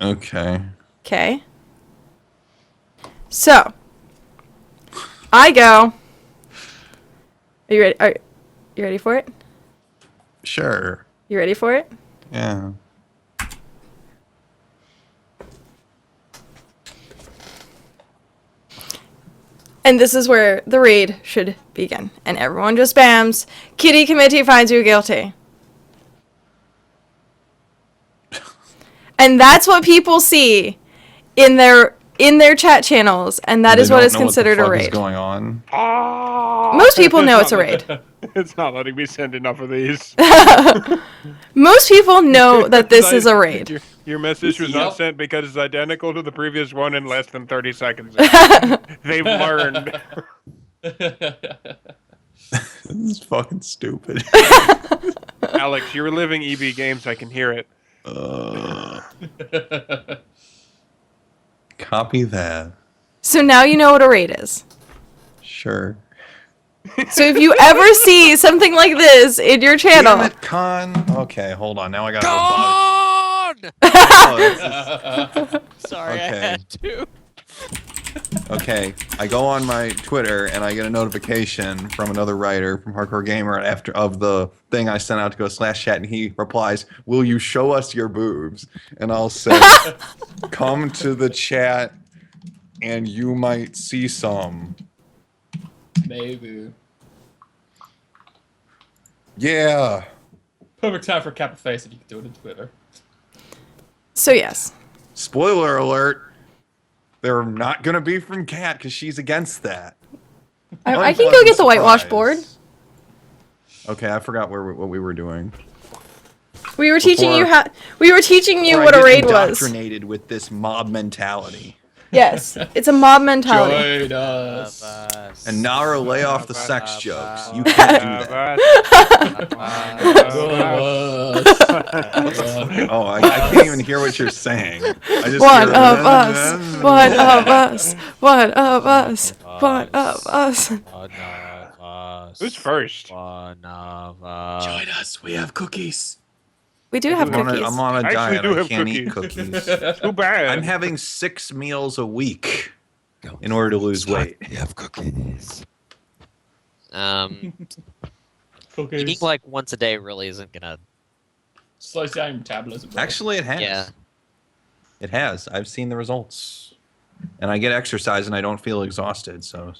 Okay. Okay? So, I go. Are you ready? Are you ready for it? Sure. You ready for it? Yeah. And this is where the raid should begin. And everyone just spams, kitty committee finds you guilty. And that's what people see in their chat channels, and that is what is considered a What raid. is going on? Most people know it's a raid. It's not letting me send enough of these. Most people know that this is a raid. Your message was Yep. not sent because it's identical to the previous one in less than 30 seconds. They've learned. This is fucking stupid. Alex, you're living EB Games. I can hear it. Copy that. So now you know what a raid is. Sure. So if you ever see something like this in your Damn channel, it, Con. Okay, hold on. Now I gotta God! go. Oh, Sorry, Okay. I had to. okay, I go on my Twitter and I get a notification from another writer from Hardcore Gamer after of the thing I sent out to go /chat, and he replies, "Will you show us your boobs?" And I'll say, "Come to the chat, and you might see some." Maybe. Yeah. Perfect time for cap a face if you could do it on Twitter. so yes. Spoiler alert. They're not gonna be from Kat because she's against that. I can go get the whitewash board. Surprise. Okay, I forgot what we were doing. We were teaching you Before- how. We were teaching you Before I what a get raid was. indoctrinated with this mob mentality. Yes, it's a mob mentality. Join us. And Nara, lay off the sex jokes. You can't do that. Oh, I can't even hear what you're saying. I just One hear of us. One of us. One of us. One of us. Who's first? One of us. Join us. We have cookies. We do have I'm on a, cookies. I'm on a I actually diet. do I have can't eat cookies. Too bad. I'm having 6 meals a week in order to lose weight. We have cookies. Cookies. Eating like once a day really isn't gonna. Slows down your metabolism. bro. Actually, it has. Yeah. It has. I've seen the results. And I get exercise and I don't feel exhausted, so.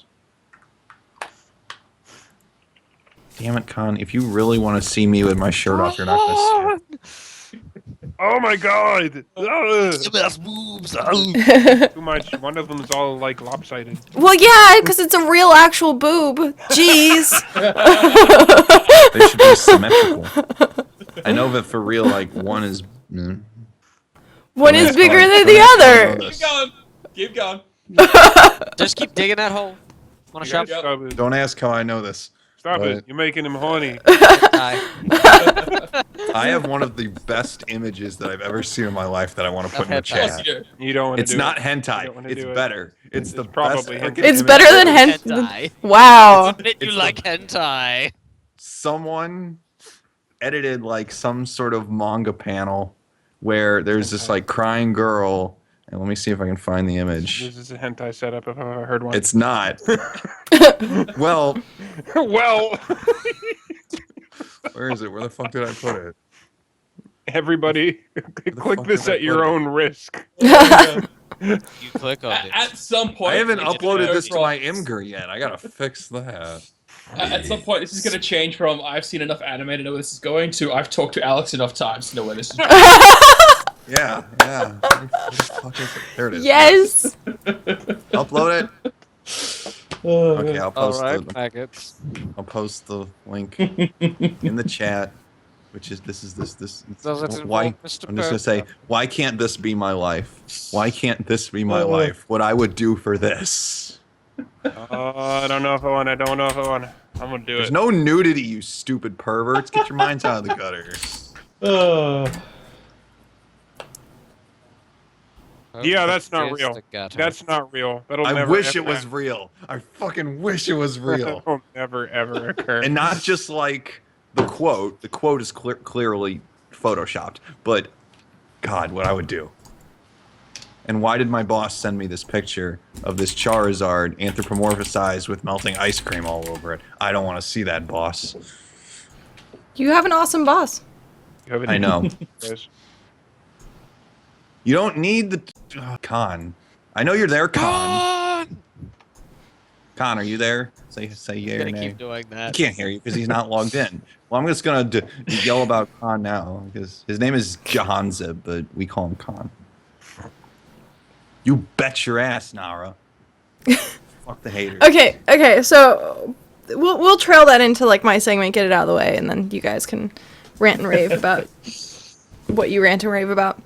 Damn it, Con. If you really want to see me with my shirt off, you're not going to see it. Oh my god! Ugh. boobs. Too much. One of them's all like lopsided. Well, yeah, because it's a real actual boob. Jeez. They should be symmetrical. I know that for real, like, one is. One is That's bigger fine. than the Don't other. ask Keep going. Keep going. Just keep digging that hole. Want to You guys shop? Stop it. Don't ask how I know this. Stop But- it. You're making him horny. Die. I have one of the best images that I've ever seen in my life that I want to put in the Of hentai. Yes, chat. you do. You don't want to It's do not it. You don't hentai. wanna It's do it. better. It's the probably best. hentai. It's freaking better image than ever. Hentai. Wow. Admit you It's like hentai. Someone edited like some sort of manga panel where there's this like crying girl, and let me see if I can find the image. This is a hentai setup if I've ever heard one. It's not. Well, well, where is it? Where the fuck did I put it? everybody, click fuck this did I at your put it? own risk. You click on it. At some point, I haven't it's uploaded gonna this to go my from- Imgur yet. I gotta fix that. At some point, this is going to change from I've seen enough anime to know where this is going to I've talked to Alex enough times to know where this is going. Yeah. Where the fuck is it? There it is. Yes. Upload it. Okay, I'll All post right, the packets. link in the chat. Which is this. Does it Why? involve Mr. I'm just gonna say, Pepper? why can't this be my life? Why can't this be my life? What I would do for this. I don't know if I want. I don't know if I want. I'm gonna do There's it. no nudity, you stupid perverts. Get your minds out of the gutter. Yeah, that's not Just real. a gutter. That's not real. That'll I never. wish ever it was real. I fucking wish it was real. That'll never ever occur. And not just like the quote. The quote is clearly photoshopped. But God, what I would do. And why did my boss send me this picture of this Charizard anthropomorphized with melting ice cream all over it? I don't want to see that, boss. You have an awesome boss. You have I any- know. Guys? You don't need the Con. I know you're there, Con. Con, are you there? Say I'm yay or gonna nay. keep doing He that. can't hear you because he's not logged in. Well, I'm just gonna yell about Con now because his name is Jahanzib, but we call him Con. You bet your ass, Nara. Fuck the haters. Okay, so we'll trail that into like my segment, get it out of the way, and then you guys can rant and rave about what you rant and rave about.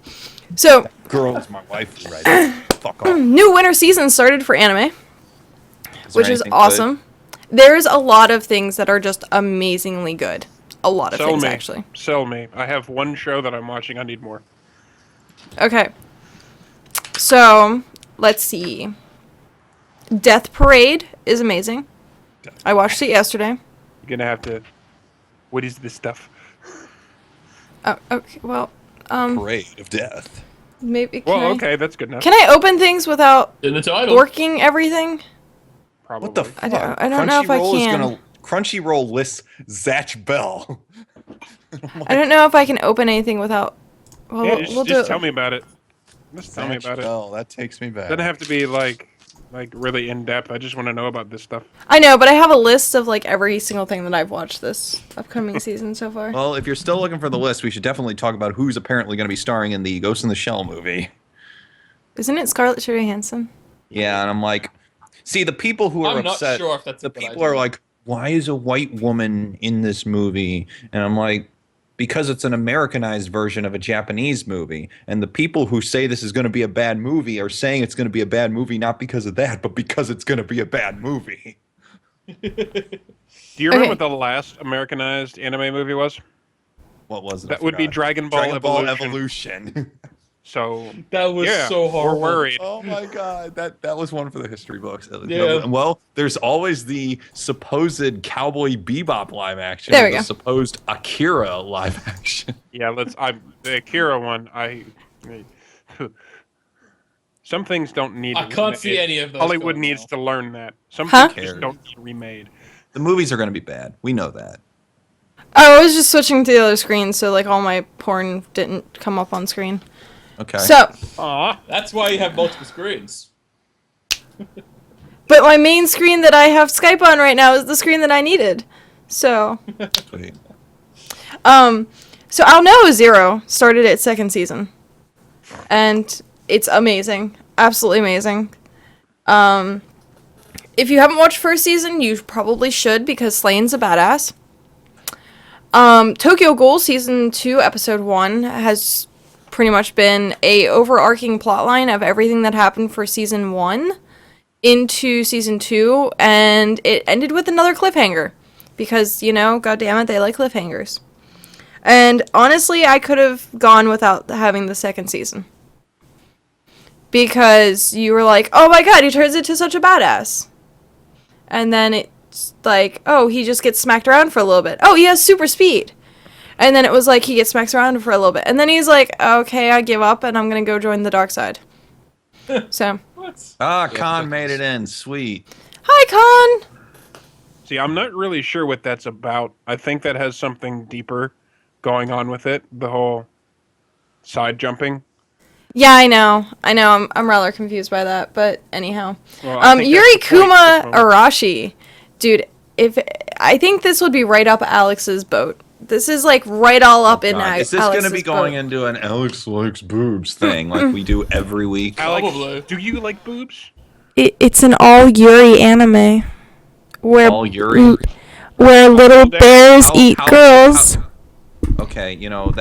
So, Girl's my wife right. Fuck off. new winter season started for anime, Is there which is anything awesome. There's a lot of things that are just amazingly good. A lot of Sell things, me. actually. Sell me. I have one show that I'm watching. I need more. Okay. So, let's see. Death Parade is amazing. I watched it yesterday. You're gonna have to. What is this stuff? Oh, okay, well, good? Parade of Death. maybe. Can Well, I, okay, that's good enough. Can I open things without In the title. working everything? Probably. What the fuck? I don't know if I Crunchyroll is can. gonna Crunchyroll lists Zatch Bell. I don't know if I can open anything without. Well, Yeah, we'll do just it. tell me about it. Just tell me Zatch about it. Bell, that takes me back. Doesn't have to be like really in depth. I just want to know about this stuff. I know, but I have a list of like every single thing that I've watched this upcoming season so far. Well, if you're still looking for the list, we should definitely talk about who's apparently going to be starring in the Ghost in the Shell movie. Isn't it Scarlett Johansson? Yeah, and I'm like, see, the people who are I'm not upset, sure if that's a the good people idea. are like, why is a white woman in this movie? And I'm like, because it's an Americanized version of a Japanese movie. And the people who say this is going to be a bad movie are saying it's going to be a bad movie not because of that, but because it's going to be a bad movie. Do you remember Okay. what the last Americanized anime movie was? What was it? I That would be forgot. Dragon Ball Dragon Ball Evolution. Evolution. So That was yeah, so horrible. we're worried. Oh my god, that was one for the history books. Yeah. Well, there's always the supposed Cowboy Bebop live action. There we the go. supposed Akira live action. Yeah, the Akira one. Some things don't need. I can't see any of those Hollywood going needs now. to learn that. Some Huh? things just don't get remade. The movies are going to be bad. We know that. Oh, I was just switching to the other screen, so like all my porn didn't come up on screen. Okay. So, Aw, That's why you have multiple screens. but my main screen that I have Skype on right now is the screen that I needed. So, Sweet. so I'll Know Zero started its second season, and it's amazing, absolutely amazing. If you haven't watched first season, you probably should because Slane's a badass. Tokyo Ghoul season 2 episode 1 has pretty much been a overarching plotline of everything that happened for season 1 into season 2, and it ended with another cliffhanger because, you know, goddammit, they like cliffhangers. And honestly, I could have gone without having the second season. Because you were like, oh my god, he turns into such a badass. And then it's like, oh, he just gets smacked around for a little bit. Oh, he has super speed. And then it was like he gets smacks around for a little bit. And then he's like, okay, I give up and I'm going to go join the dark side. So. What? Khan made it in. Sweet. Hi, Khan. See, I'm not really sure what that's about. I think that has something deeper going on with it. The whole side jumping. Yeah, I know. I'm rather confused by that, but anyhow. Well, I think Yuri that's the point Kuma at this moment. Arashi. Dude, I think this would be right up Alex's boat. This is like right all up in God, is this Alex's going to be going boat. into an Alex likes boobs thing like we do every week? Alex, Probably. do you like boobs? It's an all Yuri anime where All Yuri? where little bears eat girls. Okay,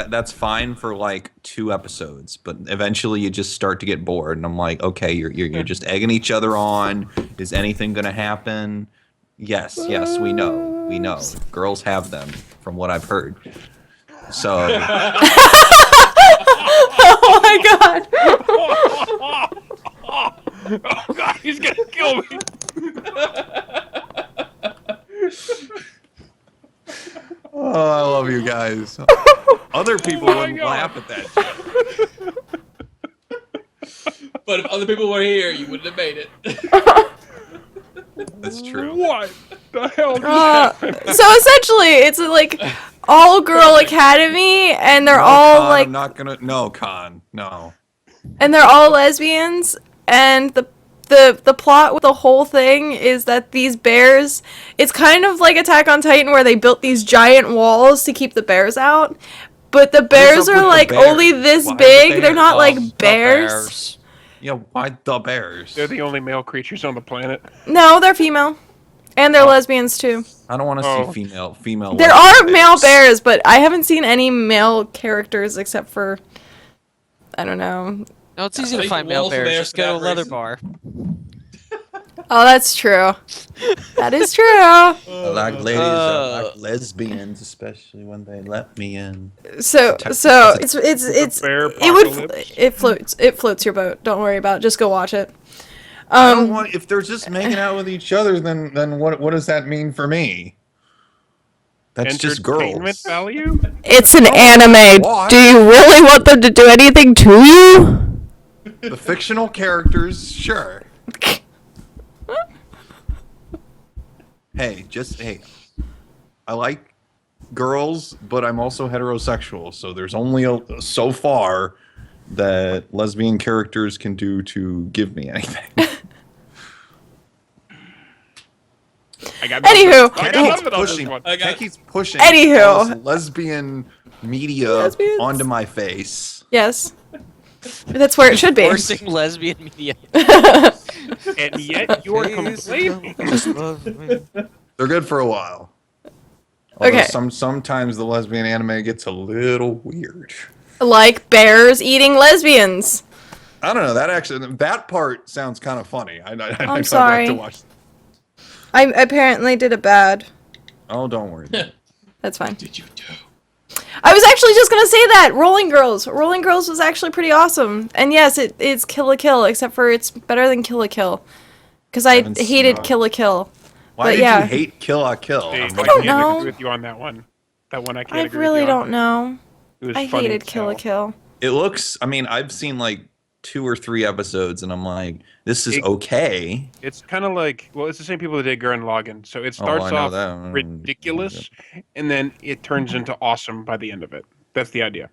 that's fine for like 2 episodes, but eventually you just start to get bored, and I'm like, okay, you're just egging each other on. Is anything gonna happen? Yes, we know. Girls have them, from what I've heard. So Oh my god. Oh God, he's gonna kill me. oh, I love you guys. Other people Oh my wouldn't God. laugh at that shit. But if other people were here, you wouldn't have made it. That's true. What the hell just happened? So essentially, it's like all girl academy, and they're No, all Khan, like, I'm not gonna. No, Khan. No. and they're all lesbians, and the plot with the whole thing is that these bears, it's kind of like Attack on Titan where they built these giant walls to keep the bears out, but the bears up are with the like bears? only this Why the big. They're bears? not Oh, like the bears. Yeah, why the bears? They're the only male creatures on the planet. No, they're female, and they're lesbians too. I don't want to Oh. see female. There lesbian are male bears, but I haven't seen any male characters except for, I don't know. No, it's easy I to think find the male walls are bears. there Just for go to a that leather reason. bar. Oh, that's true. That is true. I like ladies. I like lesbians, especially when they let me in. So it's bear it would apocalypse. it floats your boat. Don't worry about it. Just go watch it. I don't want. If they're just making out with each other, then what does that mean for me? That's just Entertainment girls. value? It's an anime. Why? Do you really want them to do anything to you? The fictional characters, sure. Hey. I like girls, but I'm also heterosexual, so there's only so far that lesbian characters can do to give me anything. I got Anywho. I Cat got keeps nothing on this pushing. one. I got- Cat keeps pushing. Anywho. all this lesbian media Lesbians? onto my face. Yes. That's where it should be. Forcing lesbian media. And yet you're complaining. They're good for a while. Although Okay. Sometimes the lesbian anime gets a little weird. Like bears eating lesbians. I don't know. That part sounds kind of funny. I'd sorry. like to watch. I apparently did it bad. Oh, don't worry. That's fine. Did you do? I was actually just gonna say that Rolling Girls. Rolling Girls was actually pretty awesome. And yes, it's Kill la Kill, except for it's better than Kill la Kill, because I haven't hated seen- Kill la Kill. Why But did yeah. you hate Kill la Kill? Dave, I don't can't know. agree with you on that one. That one I can't I agree really with you on. don't know. It was I funny hated as Kill la hell. Kill. It looks. I mean, I've seen like 2 or 3 episodes, and I'm like, this is It- okay. It's kind of like, well, it's the same people that did Gurren Lagann. So it Oh, I starts know off that. ridiculous, and then it turns into awesome by the end of it. That's the idea.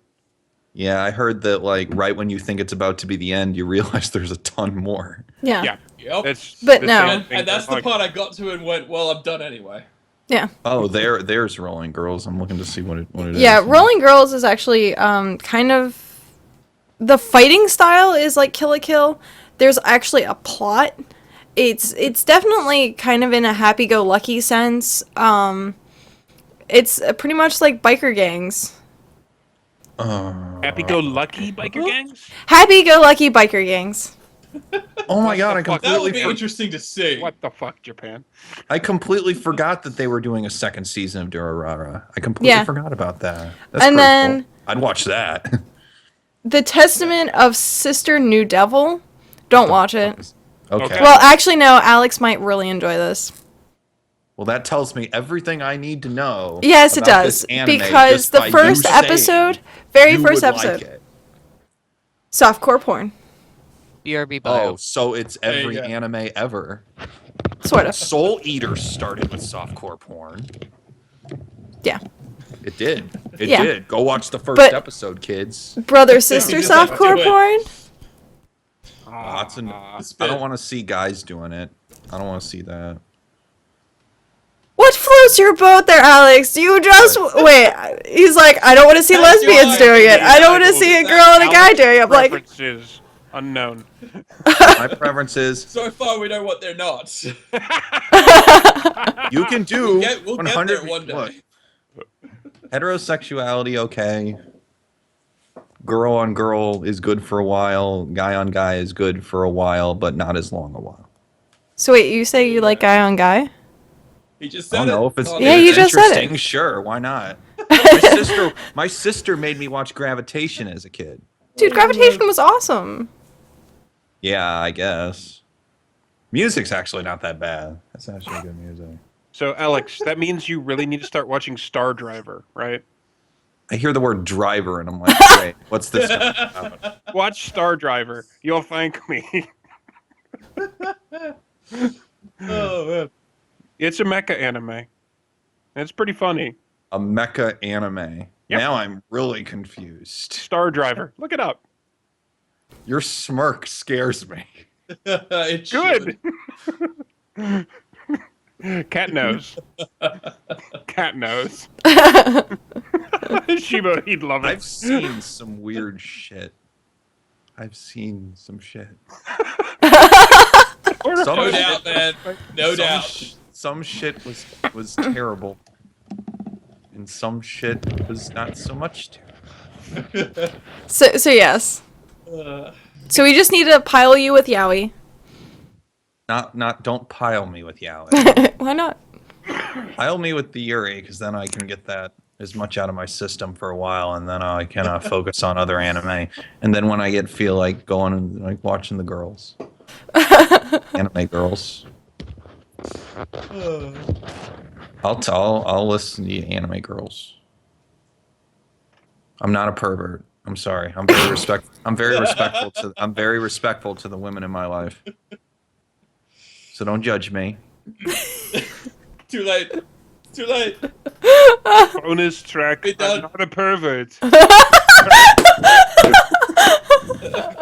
Yeah, I heard that. Like right when you think it's about to be the end, you realize there's a ton more. Yeah. Yeah. Yep. It's But the no. same and, thing and that's that, the part I got to and went, well, I'm done anyway. Yeah. Oh, there's Rolling Girls. I'm looking to see what it is. Yeah, Rolling Girls is actually kind of, the fighting style is like Kill la Kill. There's actually a plot. It's definitely kind of in a happy-go-lucky sense. It's pretty much like biker gangs. happy-go-lucky biker gangs. Happy-go-lucky biker gangs. Oh my god, I What the fuck? That would completely be interesting to see. What the fuck, Japan? I completely forgot that they were doing a second season of Durarara. I completely Yeah. forgot about that. That's And pretty then- cool. I'd watch that. The Testament of Sister New Devil. Don't watch it. Okay. Okay. Well, actually, no. Alex might really enjoy this. Well, that tells me everything I need to know. Yes, it about this does. anime Because just the by you first saying episode, very you first would like episode, it. softcore porn. BRB bio. Oh, so it's There you every go. anime ever. Sort of. Soul Eater started with softcore porn. Yeah. It did. It Yeah. did. Go watch the first But- episode, kids. Brother sister Just like softcore do it. porn? I don't want to see guys doing it. I don't want to see that. What floats your boat there, Alex? You just wait. He's like, I don't want to see That's lesbians why doing it. I don't want to people see a do girl that. and a guy doing it. I'm like, Preferences unknown. My preference is So far, we know what they're not. you can do We'll get 100 there one day. look, heterosexuality, okay. Girl on girl is good for a while. Guy on guy is good for a while, but not as long a while. so wait, you say you like guy on guy? He just I said don't know it. if it's, Oh, Yeah, if you it's just said it. interesting. Sure, why not? My sister made me watch Gravitation as a kid. Dude, Gravitation was awesome. Yeah, I guess. Music's actually not that bad. That's actually good music. So, Alex, that means you really need to start watching Star Driver, right? I hear the word driver and I'm like, great, what's this about? Watch Star Driver. You'll thank me. Oh man. It's a mecha anime. It's pretty funny. A mecha anime. Yep. Now I'm really confused. Star Driver. Look it up. Your smirk scares me. It Good. should. Cat nose. Cat nose. Shibo, he'd love I've it. seen some weird shit. I've seen some shit. Some No shit- doubt, man. No some doubt. some shit was terrible. And some shit was not so much terrible. So yes. Uh, So we just need to pile you with Yowie. Don't pile me with yaoi. Why not? Pile me with the Yuri, because then I can get that as much out of my system for a while, and then I can focus on other anime. And then when I feel like going and like watching the girls, anime girls, I'll listen to the anime girls. I'm not a pervert. I'm sorry. I'm very respectful to the women in my life. So don't judge me. too late. Too late. Bonus track. It does- I'm not a pervert.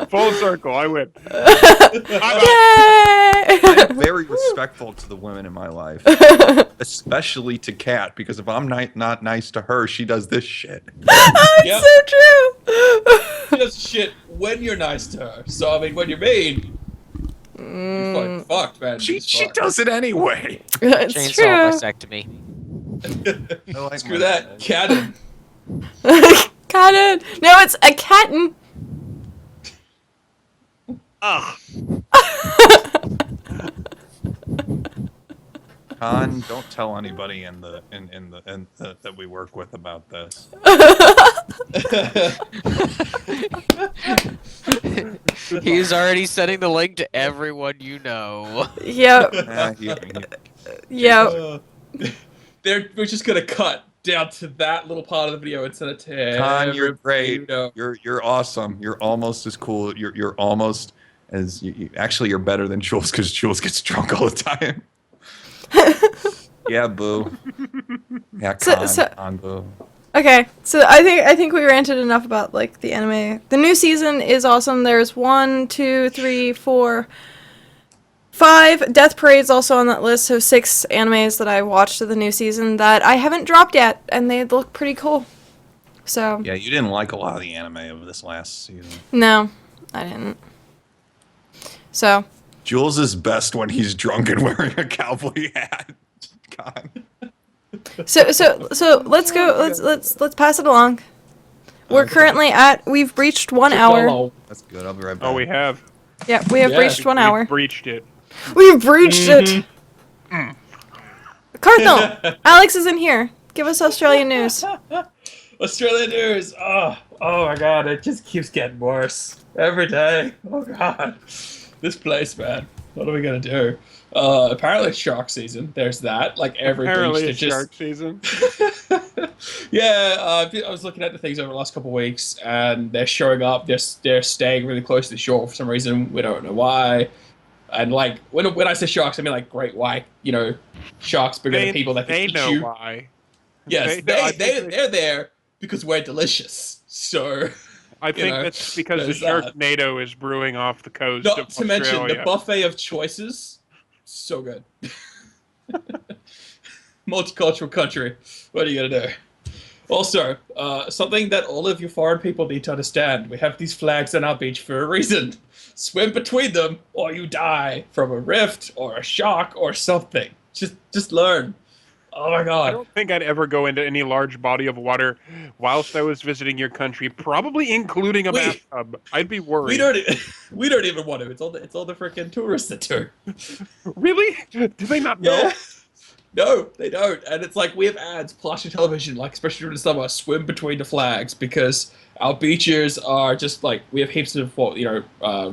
Full circle. I win. Yay! I'm very respectful to the women in my life, especially to Kat, because if I'm not nice to her, she does this shit. Yep. So true. She does shit when you're nice to her. So I mean, when you're mean, you're fucking fucked, man. She She's fucked. does it anyway. It's Chainsaw true. vasectomy. I like Screw my that, dad. Cannon. Got it. No, it's a catten. Ugh. Con, don't tell anybody that we work with about this. He's already sending the link to everyone you know. Yep. Yep. We're just gonna cut down to that little part of the video and send it to Con, you're everybody you great. know. You're awesome. You're almost as cool. You're almost as actually you're better than Jules because Jules gets drunk all the time. Yeah, boo. Yeah, Con, boo. Okay, so I think we ranted enough about like the anime. The new season is awesome. There's 1, 2, 3, 4, 5 Death Parade's also on that list. So 6 animes that I watched of the new season that I haven't dropped yet, and they look pretty cool. So Yeah, you didn't like a lot of the anime of this last season. no, I didn't. So Jules is best when he's drunk and wearing a cowboy hat. God. so let's go. Let's pass it along. We're currently we've reached 1 hour. Hello. That's good. I'll be right back. Oh, we have. Yeah, we have Yeah. reached 1 hour. We've breached it. We've breached it. Cardinal, Alex is in here. Give us Australian news. Australian news. Oh my god, it just keeps getting worse every day. Oh god, this place, man. What are we gonna do? Apparently it's shark season. There's that. Like every beach, Apparently, they're it's just shark season. yeah. I was looking at the things over the last couple of weeks, and they're showing up. They're staying really close to the shore for some reason. We don't know why. And like when I say sharks, I mean like great white, sharks bigger than people that can They eat know you. why. Yes, Know, I think they're there because we're delicious. So, I think that's because the there's that. Sharknado is brewing off the coast of Not to mention the Australia. buffet of choices. So good. Multicultural country. What are you gonna do? Also, something that all of you foreign people need to understand: we have these flags on our beach for a reason. Swim between them, or you die from a rift or a shock or something. Just learn. Oh my I god. don't think I'd ever go into any large body of water whilst I was visiting your country, probably including a bathtub. I'd be worried. We don't even want to. It's all the freaking tourists that do. Really? Do they not know? Yeah. No, they don't. And it's like we have ads, plastic television, like especially during the summer, swim between the flags because our beaches are just like we have heaps of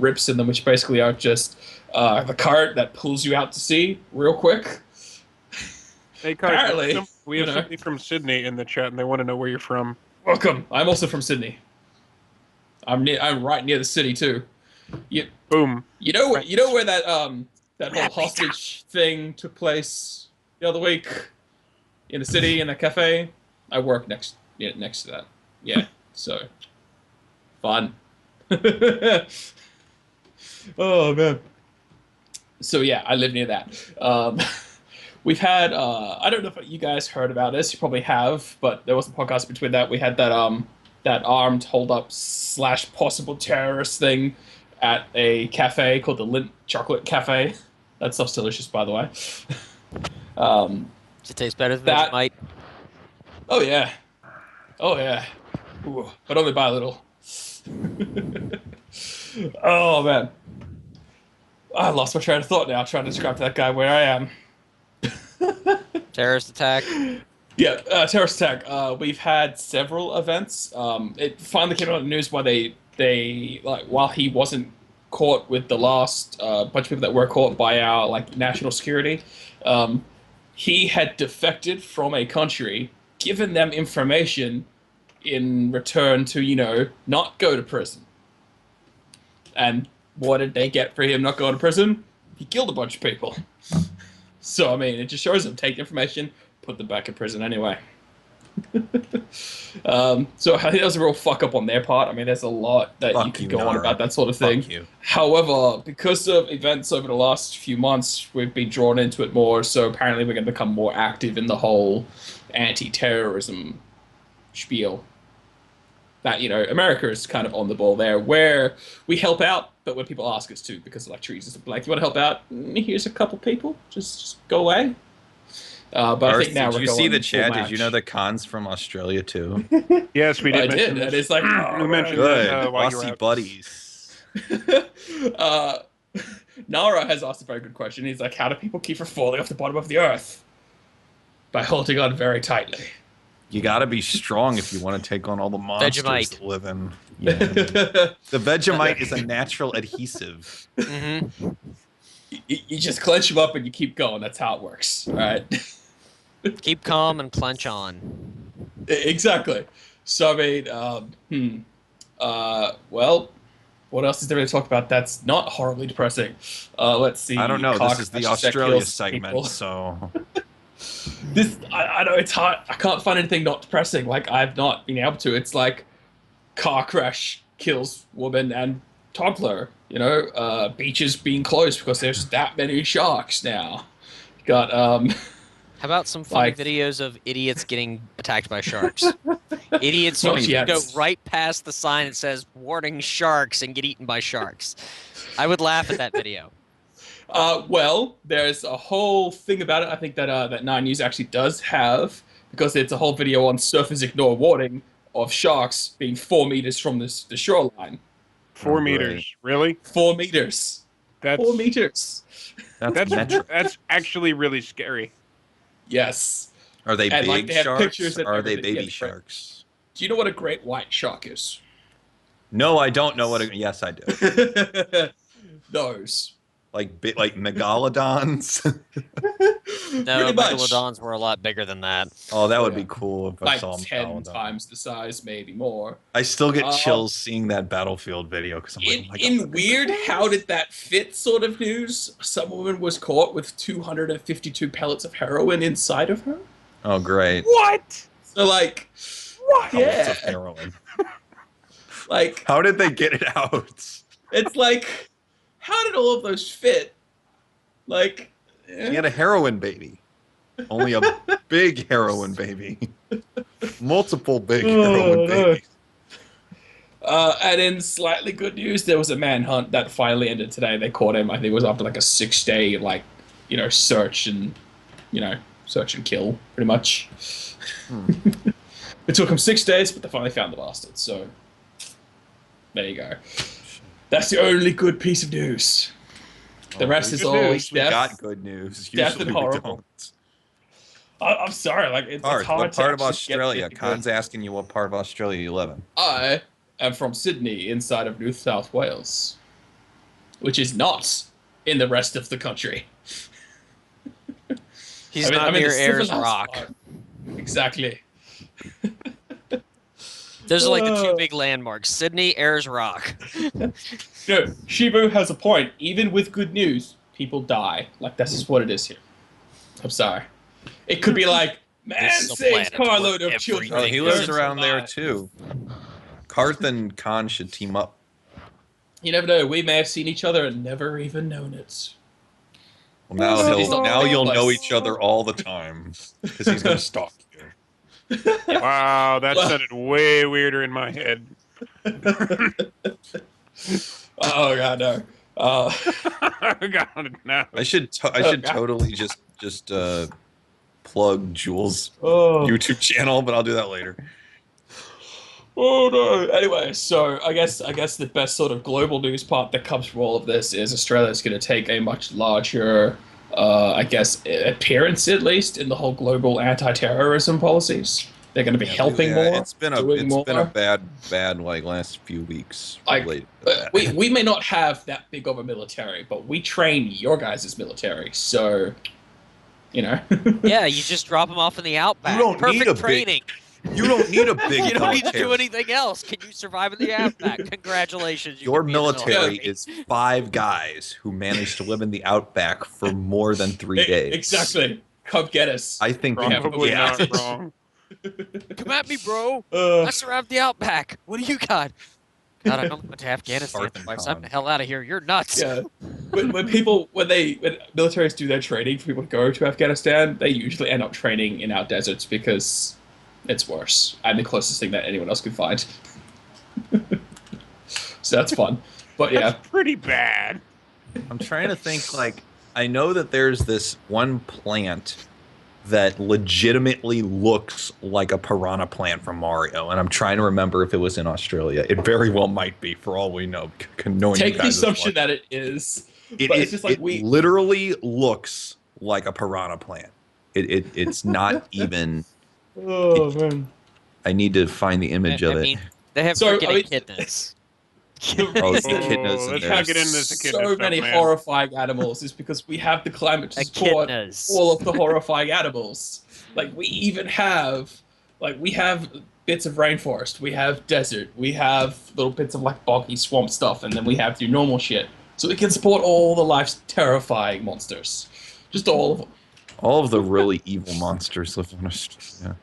rips in them, which basically are just the current that pulls you out to sea real quick. Hey, Kai, Apparently, we have somebody from Sydney in the chat, and they want to know where you're from. Welcome. I'm also from Sydney. I'm right near the city too. Boom. You know where that whole hostage thing took place the other week in the city in a cafe. I work next to that. Yeah, so fun. Oh man. So yeah, I live near that. We've had I don't know if you guys heard about this. You probably have, but there was a podcast between that. We had that armed holdup / possible terrorist thing at a cafe called the Lint Chocolate Cafe. That stuff's delicious, by the way. Does it taste better than that- Vegemite? Oh yeah, oh yeah, ooh, but only by a little. Oh man, I lost my train of thought now trying to describe to that guy where I am. Terrorist attack. Yeah, terrorist attack. We've had several events. It finally came out in the news why they like while he wasn't caught with the last bunch of people that were caught by our like national security, he had defected from a country, given them information in return to not go to prison. And what did they get for him not going to prison? He killed a bunch of people. So I mean, it just shows them take information, put them back in prison anyway. So I think that was a real fuck up on their part. I mean, there's a lot that you could go on about that sort of thing. Fuck you. However, because of events over the last few months, we've been drawn into it more. So apparently, we're going to become more active in the whole anti-terrorism spiel. That America is kind of on the ball there, where we help out, but when people ask us to, because like trees, like you want to help out, here's a couple people, just go away. But I think now did we're you going see the full chat? match. Did you know the Khan's from Australia too? Yes, we did. I mention did, and this. it's like We mentioned Good, that while you were Aussie out. buddies. Nara has asked a very good question. He's like, how do people keep from falling off the bottom of the earth? By holding on very tightly. You got to be strong if you want to take on all the monsters Vegemite. that live in. Yeah. The Vegemite is a natural adhesive. Mm-hmm. You just clench them up and you keep going. That's how it works, all right? Keep calm and clench on. Exactly. So I mean, well, what else is there to talk about that's not horribly depressing? Let's see. I don't know. Car This is the crashes that Australia kills segment, people. so I know it's hard. I can't find anything not depressing. Like I've not been able to. It's like car crash kills woman and toddler. Beaches being closed because there's that many sharks now. Got How about some funny Like- videos of idiots getting attacked by sharks? Idiots who Not yet. go right past the sign that says "Warning Sharks" and get eaten by sharks. I would laugh at that video. Well, there's a whole thing about it. I think that that 9 News actually does have, because it's a whole video on surfers ignore warning of sharks being 4 meters from the shoreline. 4 Oh, meters, really? 4 meters. That's 4 meters. that's actually really scary. Yes. Are they And, like, big they have sharks pictures and or are they everything. baby Yes, right. sharks? Do you know what a great white shark is? No, I don't know what. Yes, I do. Those. like megalodons. No, Pretty much. megalodons were a lot bigger than that. Oh, that would Yeah. be cool if I Like saw a 10 megalodon. times the size, maybe more. I still get Um, chills seeing that Battlefield video because I'm like, oh my God. In weird, how did that fit sort of news, some woman was caught with 252 pellets of heroin inside of her. Oh, great. What? So, like, What? Pellets of yeah, heroin. like, How did they get it out? it's like, how did all of those fit? Like, She had a heroin baby. Only a big heroin baby. Multiple big heroin babies. And in slightly good news, there was a manhunt that finally ended today. They caught him. I think it was after like a 6-day, like, search and, search and kill, pretty much. It took him 6 days, but they finally found the bastard. So, there you go. That's the only good piece of news. The rest is all We death. got good news. death Usually and we horrible. don't. I'm sorry, like it's Parth, hard what to part of actually get Australia? anything Khan's good. asking you what part of Australia you live in. I am from Sydney, inside of New South Wales, which is not in the rest of the country. He's I'm not in near the Ayers civilized Rock. part. Exactly. Those are like the two big landmarks: Sydney, Ayers Rock. No, Shibu has a point. Even with good news, people die. Like, that's just what it is here. I'm sorry. It could be like, man This is a saves planet carload where of children. Oh, he everything lives is around there alive. too. Karth and Khan should team up. You never know. We may have seen each other and never even known it. Well, now City's not now big you'll know place. each other all the time because he's gonna stalk you. Wow, that Well- sounded way weirder in my head. Oh god, no. God, no. I should God. totally just plug Jules' Oh. YouTube channel, but I'll do that later. Oh no. Anyway, so I guess the best sort of global news part that comes from all of this is Australia's going to take a much larger, appearance at least in the whole global anti-terrorism policies. They're going to be helping more. It's been doing more. a bad like last few weeks Like, related to that. we may not have that big of a military, but we train your guys' military, so Yeah, you just drop them off in the outback. don't Perfect need a big- training. You don't need a big You don't need to do military. anything else. Can you survive in the outback? Congratulations. You Your can be in the military is 5 guys who managed to live in the outback for more than 3 days. Exactly. Come get us. I think we Probably yeah. not wrong. Come at me, bro. Uh, I survived the outback. What do you got? God, I don't went to Afghanistan Parth and twice. I'm Khan. the hell out of here. You're nuts. yeah. When militaries do their training for people to go to Afghanistan, they usually end up training in our deserts because it's worse and the closest thing that anyone else can find. So that's fun. But yeah. That's pretty bad. I'm trying to think, like, I know that there's this one plant that legitimately looks like a piranha plant from Mario, and I'm trying to remember if it was in Australia. It very well might be, for all we know. Knowing Take you the guys as assumption much. that it is. It, but it- it's just like it literally looks like a piranha plant. It's not even. Oh man. I need to find the image of I it. mean, they have So, freaking I mean- echidnas. Oh, the echidnas in let's there. not get into this echidna So stuff, many man. horrifying animals is because we have the climate to support Echidnas. all of the horrifying animals. Like we have bits of rainforest, we have desert, we have little bits of like boggy swamp stuff, and then we have the normal shit. So we can support all the life's terrifying monsters. Just all of them. All of the really evil monsters live on Australia.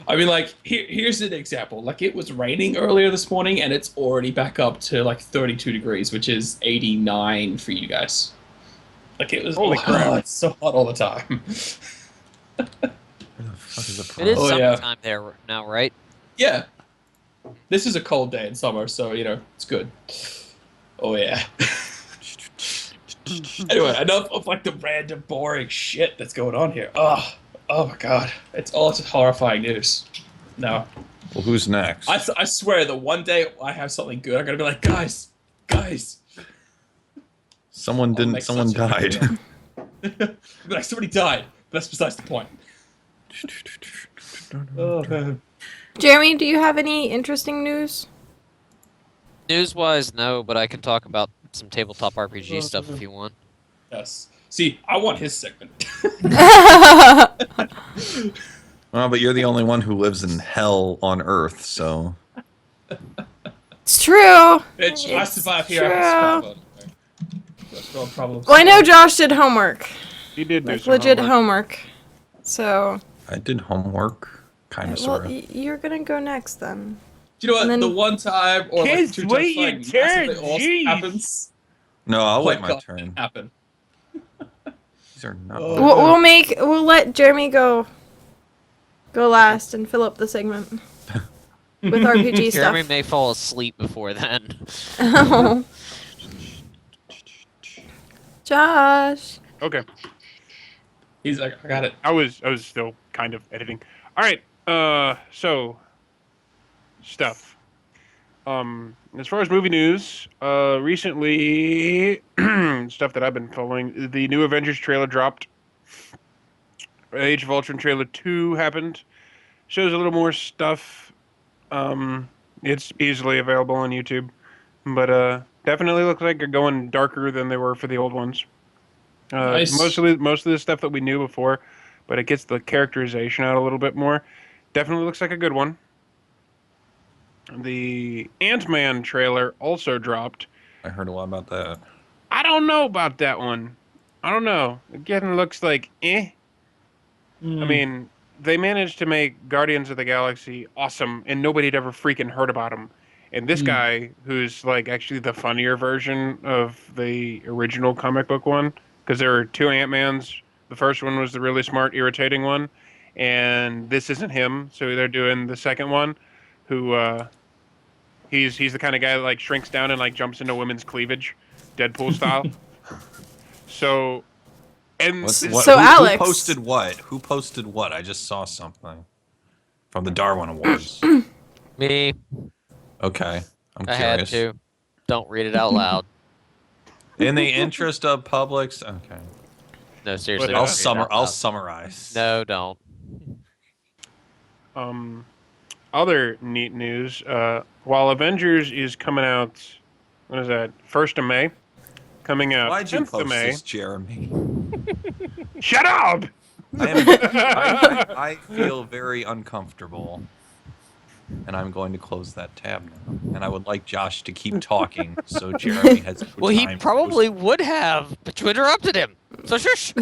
I mean, like, here's an example. Like, it was raining earlier this morning, and it's already back up to, like, 32 degrees, which is 89 for you guys. Like, it was... Holy crap. It's so hot all the time. Where the fuck is the It is Oh, yeah. summertime there now, right? Yeah. This is a cold day in summer, so, it's good. Oh, yeah. Anyway, enough of, like, the random, boring shit that's going on here. Oh, my God. It's all just horrifying news. No. Well, who's next? I swear that one day I have something good, I'm gonna be like, guys. Someone I'll didn't. make Someone such a died. video. But like, somebody died. But that's besides the point. Oh, man. Jeremy, do you have any interesting news? News-wise, no, but I can talk about some tabletop RPG stuff if you want. Yes. See, I want his segment. Well, but you're the only one who lives in hell on Earth, so It's true. Bitch, I survive here. true. I can survive. First world problems. Well, I know Josh did homework. He did do Like some legit homework. So, I did homework, kind of, well, sort of. you're gonna go next then. Do you know what? And then- The one time or like Kids, 2 times wait your like turn, massively awesome jeez. happens. No, I'll Oh wait my my God, turn. Happen. These are not. Oh. We'll let Jeremy go last and fill up the segment with RPG Jeremy stuff. may fall asleep before then. Oh. Josh. Okay. He's like, I got it. I was still kind of editing. All right. So stuff. As far as movie news, recently stuff that I've been following, the new Avengers trailer dropped. Age of Ultron trailer 2 happened. Shows a little more stuff. It's easily available on YouTube, but definitely looks like they're going darker than they were for the old ones. Nice. Most of the stuff that we knew before, but it gets the characterization out a little bit more. Definitely looks like a good one. The Ant-Man trailer also dropped. I heard a lot about that. I don't know about that one. I don't know. Again, looks like eh. I mean, they managed to make Guardians of the Galaxy awesome, and nobody had ever freaking heard about him. And this guy, who's like actually the funnier version of the original comic book one, because there are 2 Ant-Mans. The first one was the really smart, irritating one, and this isn't him. So they're doing the second one, who he's the kind of guy that like shrinks down and like jumps into women's cleavage, Deadpool style. So. And So who Alex- posted what? Who posted what? I just saw something from the Darwin Awards. Me, Okay, I'm I had curious. to. Don't read it out loud. In the interest of publics, okay. No, seriously. But, don't I'll read it out I'll loud. summarize. No, don't. Other neat news, while Avengers is coming out, what is that, 1st of May? Coming out Why'd you 10th of post May. this, Jeremy? Shut up! I feel very uncomfortable, and I'm going to close that tab now. And I would like Josh to keep talking, so Jeremy has. Well, he time to probably post- would have, but you interrupted him. So shush.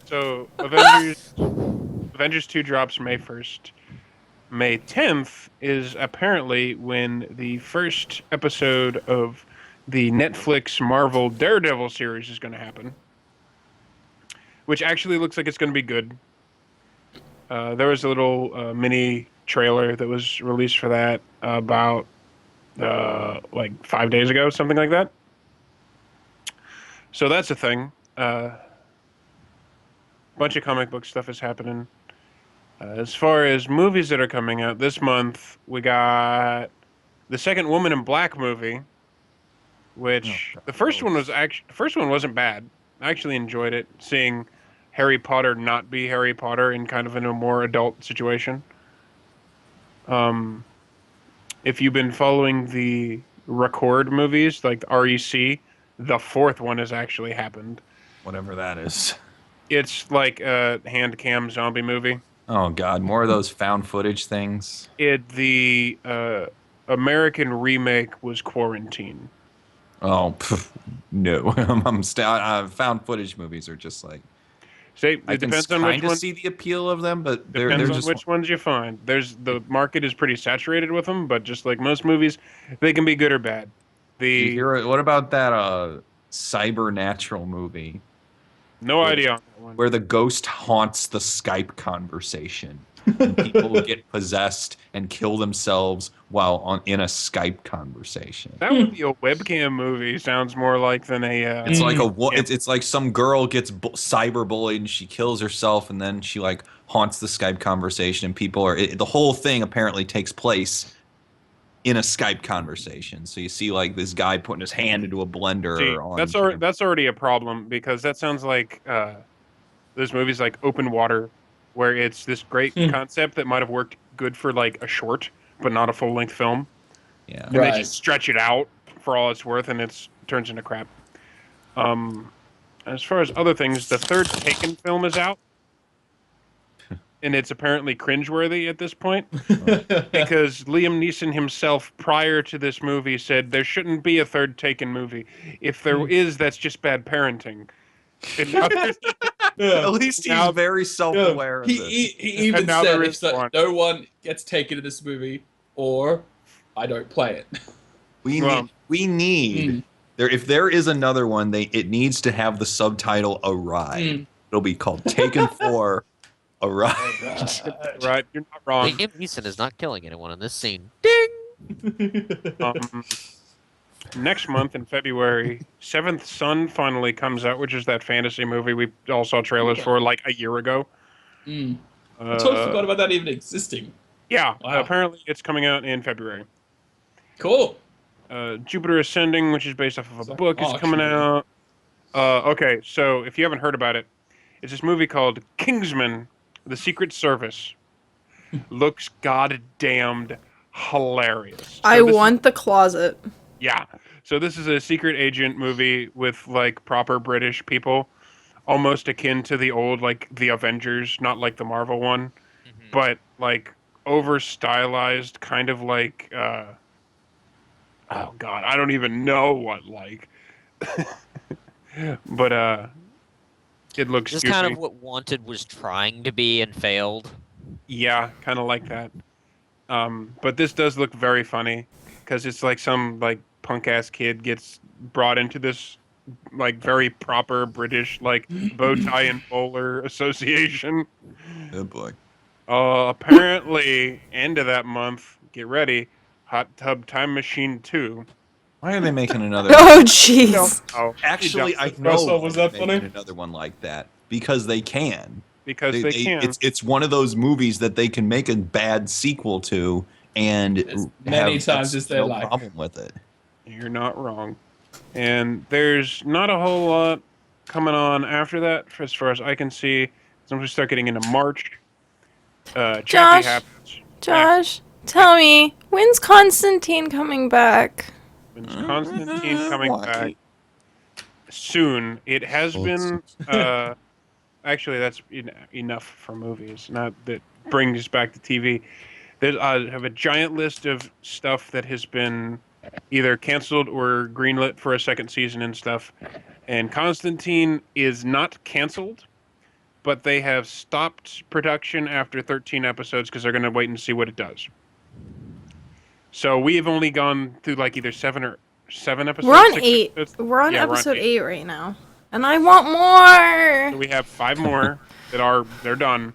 So, Avengers 2 drops May 1st. May 10th is apparently when the first episode of the Netflix Marvel Daredevil series is going to happen. Which actually looks like it's going to be good. There was a little mini trailer that was released for that about like 5 days ago, something like that. So that's a thing. Bunch of comic book stuff is happening. As far as movies that are coming out this month, we got the second Woman in Black movie, which the first one wasn't bad. I actually enjoyed it, seeing Harry Potter not be Harry Potter in kind of in a more adult situation. If you've been following the Record movies, like the REC, the 4th one has actually happened. Whatever that is. It's like a hand cam zombie movie. Oh God, more of those found footage things. The American remake was Quarantine. Oh no, found footage movies are just like. It I can depends on which kind of one. see the appeal of them, but they're Depends on just which ones you find. The market is pretty saturated with them, but just like most movies, they can be good or bad. Did you hear, what about that cybernatural movie No idea on that one. where the ghost haunts the Skype conversation and people get possessed and kill themselves while in a Skype conversation? That would be a webcam movie. Sounds more like than a. It's like it's like some girl gets cyberbullied and she kills herself, and then she like haunts the Skype conversation, and people are the whole thing apparently takes place in a Skype conversation. So you see like this guy putting his hand into a blender. See, that's already a problem, because that sounds like those movies like Open Water, where it's this great concept that might have worked good for like a short, but not a full length film. Yeah. And they just stretch it out for all it's worth, and it's turns into crap. As far as other things, the third Taken film is out, and it's apparently cringeworthy at this point because Liam Neeson himself, prior to this movie, said there shouldn't be a third Taken movie. If there is, that's just bad parenting. And now there's, Yeah. At least he's Now- very self-aware of He, this. he even And now said there if is one. no one gets taken in this movie, or I don't play it. Well, We need there. If there is another one, it needs to have the subtitle "Arrive." It'll be called Taken 4 Arrive. right, you're not wrong. Liam Neeson is not killing anyone in this scene. Um, next month in February, Seventh Son finally comes out, which is that fantasy movie we all saw trailers for like a year ago. I totally forgot about that even existing. Yeah, Wow. apparently it's coming out in February. Cool. Jupiter Ascending, which is based off of a It's like book, is coming actually- out. Okay, so if you haven't heard about it, it's this movie called Kingsman: The Secret Service. Looks goddamned hilarious. So I this is- want the closet. Yeah. So this is a secret agent movie with like proper British people, almost akin to the old like the Avengers, not like the Marvel one, but like over stylized, kind of like oh god, I don't even know what like. But it looks Just juicy. kind of what Wanted was trying to be and failed. Yeah, kind of like that. But this does look very funny because it's like some like punk ass kid gets brought into this like very proper British like bow tie and bowler association. Good boy. Apparently, end of that month, get ready, Hot Tub Time Machine 2. Why are they making another? Oh, jeez. Oh, Actually, I first know one was they're that funny? making another one like that because they can. because they can. It's one of those movies that they can make a bad sequel to and As many have times as they no like. problem with it. You're not wrong. And there's not a whole lot coming on after that, as far as I can see. So we start getting into March. Chappie Josh? happens. Josh, tell me, when's Constantine coming back? When's Constantine coming Why? back? Soon. It has been. Actually, that's enough for movies. Not that brings back to TV. There's I have a giant list of stuff that has been either canceled or greenlit for a second season and stuff. And Constantine is not canceled, but they have stopped production after 13 episodes because they're going to wait and see what it does. So we have only gone through like either seven episodes. We're on 6 8. episodes. We're on Yeah, we're on episode 8. 8 right now. And I want more! So we have 5 more that they're done.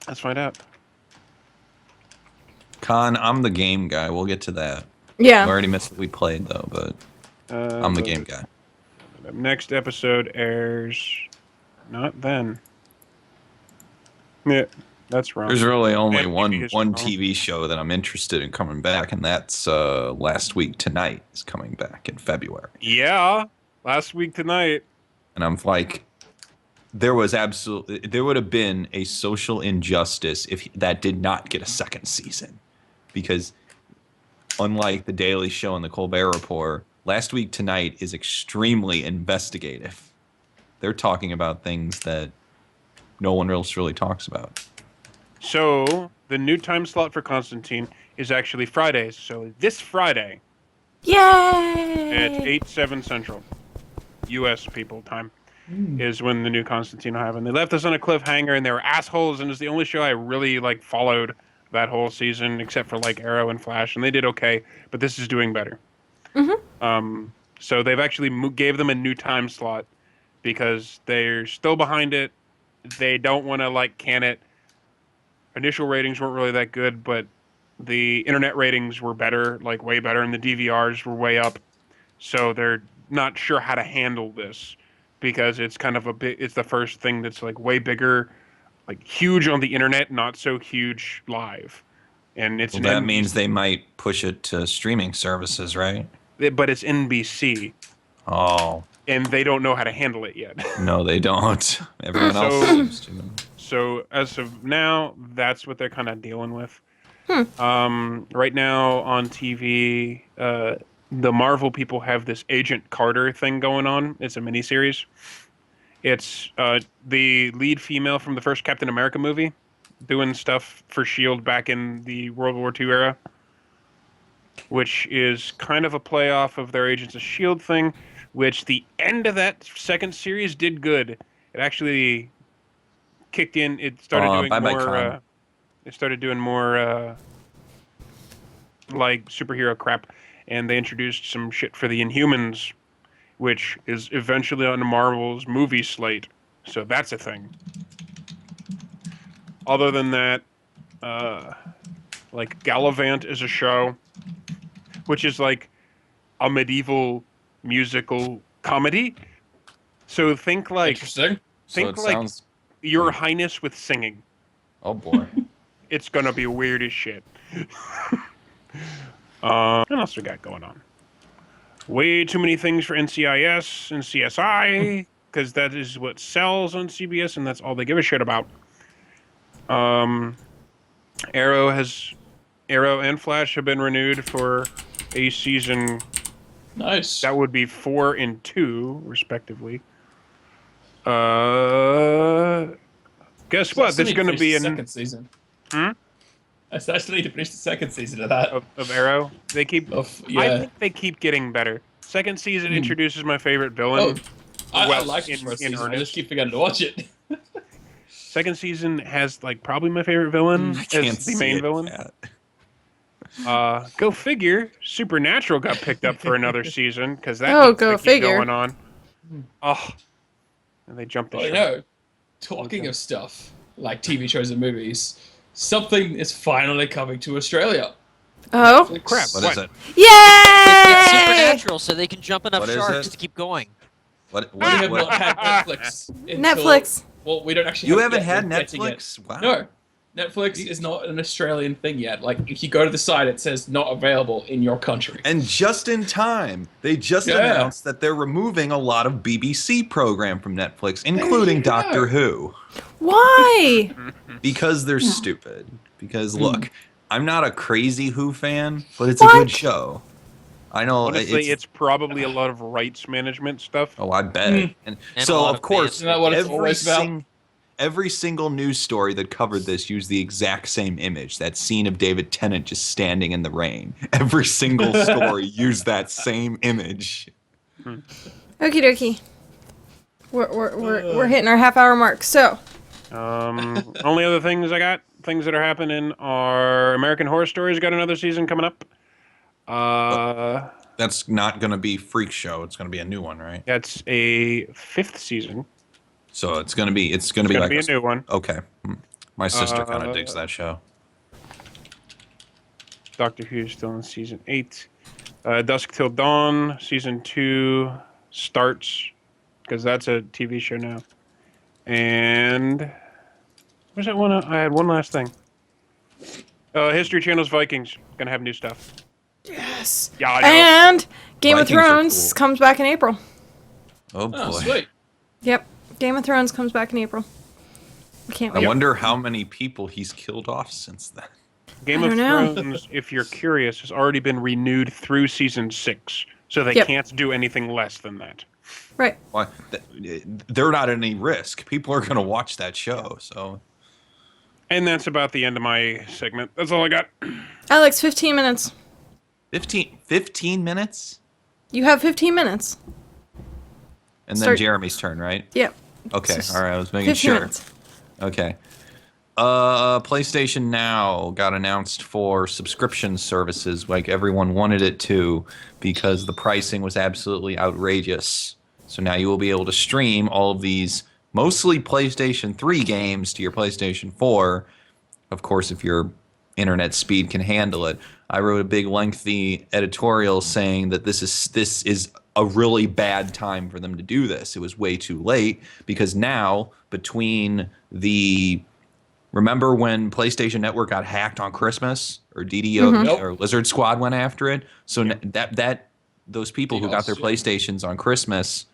Let's find out. Con, I'm the game guy. We'll get to that. Yeah. I already missed what we played though, but I'm the game guy. Next episode airs not then. Yeah, that's wrong. There's really only And one TV is one wrong. TV show that I'm interested in coming back, and that's Last Week Tonight is coming back in February. Yeah, last week tonight. And I'm like, there would have been a social injustice if that did not get a second season, because unlike the Daily Show and the Colbert Report, Last Week Tonight is extremely investigative. They're talking about things that no one else really talks about. So the new time slot for Constantine is actually Fridays. So this Friday Yay! at 8/7 Central, U.S. people time, is when the new Constantine will happen. They left us on a cliffhanger, and they were assholes, and it's the only show I really like followed that whole season, except for like Arrow and Flash, and they did okay, but this is doing better. So they've actually gave them a new time slot because they're still behind it. They don't want to like can it. Initial ratings weren't really that good, but the internet ratings were better, like way better, and the DVRs were way up. So they're not sure how to handle this because it's kind of it's the first thing that's like way bigger, like huge on the internet, not so huge live. And it's Well, that means they might push it to streaming services, right? but it's NBC, Oh, and they don't know how to handle it yet. no, they don't. Everyone else So- seems to. So as of now, that's what they're kind of dealing with. Right now on TV, the Marvel people have this Agent Carter thing going on. It's a miniseries. It's the lead female from the first Captain America movie doing stuff for S.H.I.E.L.D. back in the World War II era, which is kind of a playoff of their Agents of S.H.I.E.L.D. thing, which the end of that second series did good. It actually kicked in. It started doing bye bye more. con. It started doing more like superhero crap, and they introduced some shit for the Inhumans, which is eventually on Marvel's movie slate. So that's a thing. Other than that, like Gallivant is a show, which is like a medieval musical comedy. So Interesting. So think it like sounds. Your like- Highness with singing. Oh boy. It's gonna be weird as shit. What else we got going on? Way too many things for NCIS and CSI, because that is what sells on CBS, and that's all they give a shit about. Arrow and Flash have been renewed for a season. Nice. That would be 4 and 2, respectively. Guess what? There's going to be a an second season. Hmm? I actually need to finish the second season of that. of Arrow. They keep. Yeah. I think they keep getting better. Second season introduces my favorite villain. I Well, like it in first season. I earnest. just keep forgetting to watch it. Second season has like probably my favorite villain I can't as the see main it, villain. Pat. Go figure. Supernatural got picked up for another season because that Oh, needs to go keep figure. going on. Oh, and they jumped the I shark. know. Talking of stuff like TV shows and movies, something is finally coming to Australia. Oh, Crap! What is it? yay! Supernatural, so they can jump enough What is sharks it? to keep going. What? We have What? not had Netflix. Until, Netflix. Well, we don't actually. You have it haven't yet. had We're getting Netflix? it. Wow. No, Netflix is not an Australian thing yet. Like, if you go to the site, it says not available in your country. And just in time, they just Yeah. announced that they're removing a lot of BBC program from Netflix, including you go. Doctor Who, Why? because they're stupid. Because look, I'm not a crazy Who fan, but it's What? a good show. I know Honestly, it's probably a lot of rights management stuff. Oh, I bet. And And a so, lot of of course, Isn't that what it's always about? every single news story that covered this used the exact same image. That scene of David Tennant just standing in the rain. Every single story used that same image. Okie dokie. We're hitting our half-hour mark. So, Only other things I got, things that are happening, are American Horror Story's got another season coming up. That's not going to be Freak Show. It's going to be a new one, right? That's a 5th season. So it's going to be It's going to like be a new one. Okay. My sister kind of digs that show. Doctor Who's still in season 8. Dusk Till Dawn, season 2 starts, because that's a TV show now. And where's that one? I had one last thing. History Channel's Vikings gonna have new stuff. yes. Yeah, I know. And Game Vikings of are Thrones cool. comes back in April. Oh boy. Oh, sweet. Yep. Game of Thrones comes back in April. We can't I wait. wonder how many people he's killed off since then. Game I of don't know. Thrones, if you're curious, has already been renewed through season 6, so they Yep. can't do anything less than that. Right. Why? They're not at any risk. People are going to watch that show. So And that's about the end of my segment. That's all I got. Alex, 15 minutes. 15 minutes? You have 15 minutes. And then Start- Jeremy's turn, right? Yep. Okay. Just All right. I was making 15 sure. minutes. Okay. PlayStation Now got announced for subscription services like everyone wanted it to because the pricing was absolutely outrageous. So now you will be able to stream all of these mostly PlayStation 3 games to your PlayStation 4. Of course, if your internet speed can handle it. I wrote a big lengthy editorial saying that this is a really bad time for them to do this. It was way too late because now between the remember when PlayStation Network got hacked on Christmas, or DDO or Lizard Squad went after it? So that those people who got their PlayStations on Christmas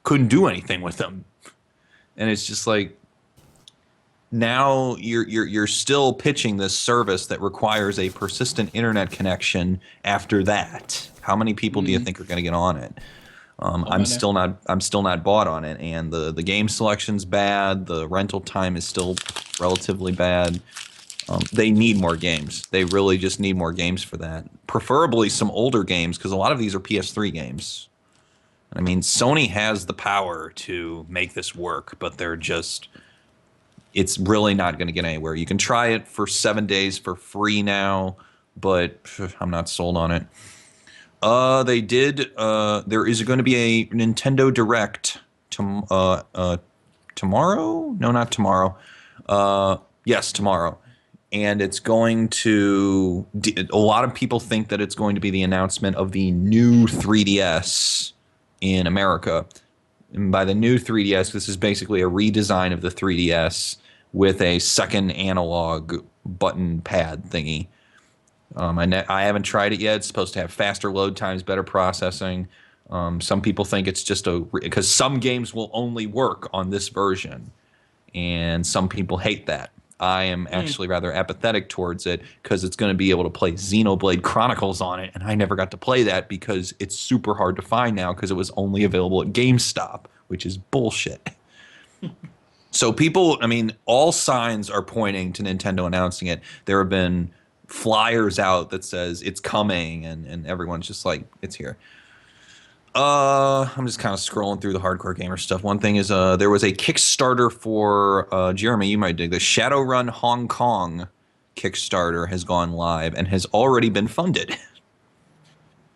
couldn't do anything with them, and it's just like now you're still pitching this service that requires a persistent internet connection after that. How many people do you think are going to get on it? I'm still not bought on it, and the game selection's bad. The rental time is still relatively bad. They need more games. They really just need more games for that. Preferably some older games, because a lot of these are PS3 games. I mean, Sony has the power to make this work, but it's really not going to get anywhere. You can try it for 7 days for free now, but I'm not sold on it. There is going to be a Nintendo Direct tomorrow? No, not tomorrow. Yes, tomorrow. And it's going to, a lot of people think that it's going to be the announcement of the new 3DS in America. And by the new 3DS, this is basically a redesign of the 3DS with a second analog button pad thingy. I haven't tried it yet. It's supposed to have faster load times, better processing. Some people think it's just because some games will only work on this version, and some people hate that. I am actually rather apathetic towards it because it's going to be able to play Xenoblade Chronicles on it, and I never got to play that because it's super hard to find now because it was only available at GameStop, which is bullshit. So all signs are pointing to Nintendo announcing it. There have been flyers out that says it's coming, and everyone's just like, it's here. I'm just kind of scrolling through the hardcore gamer stuff. One thing is there was a Kickstarter for Jeremy, you might dig this. Shadowrun Hong Kong Kickstarter has gone live and has already been funded.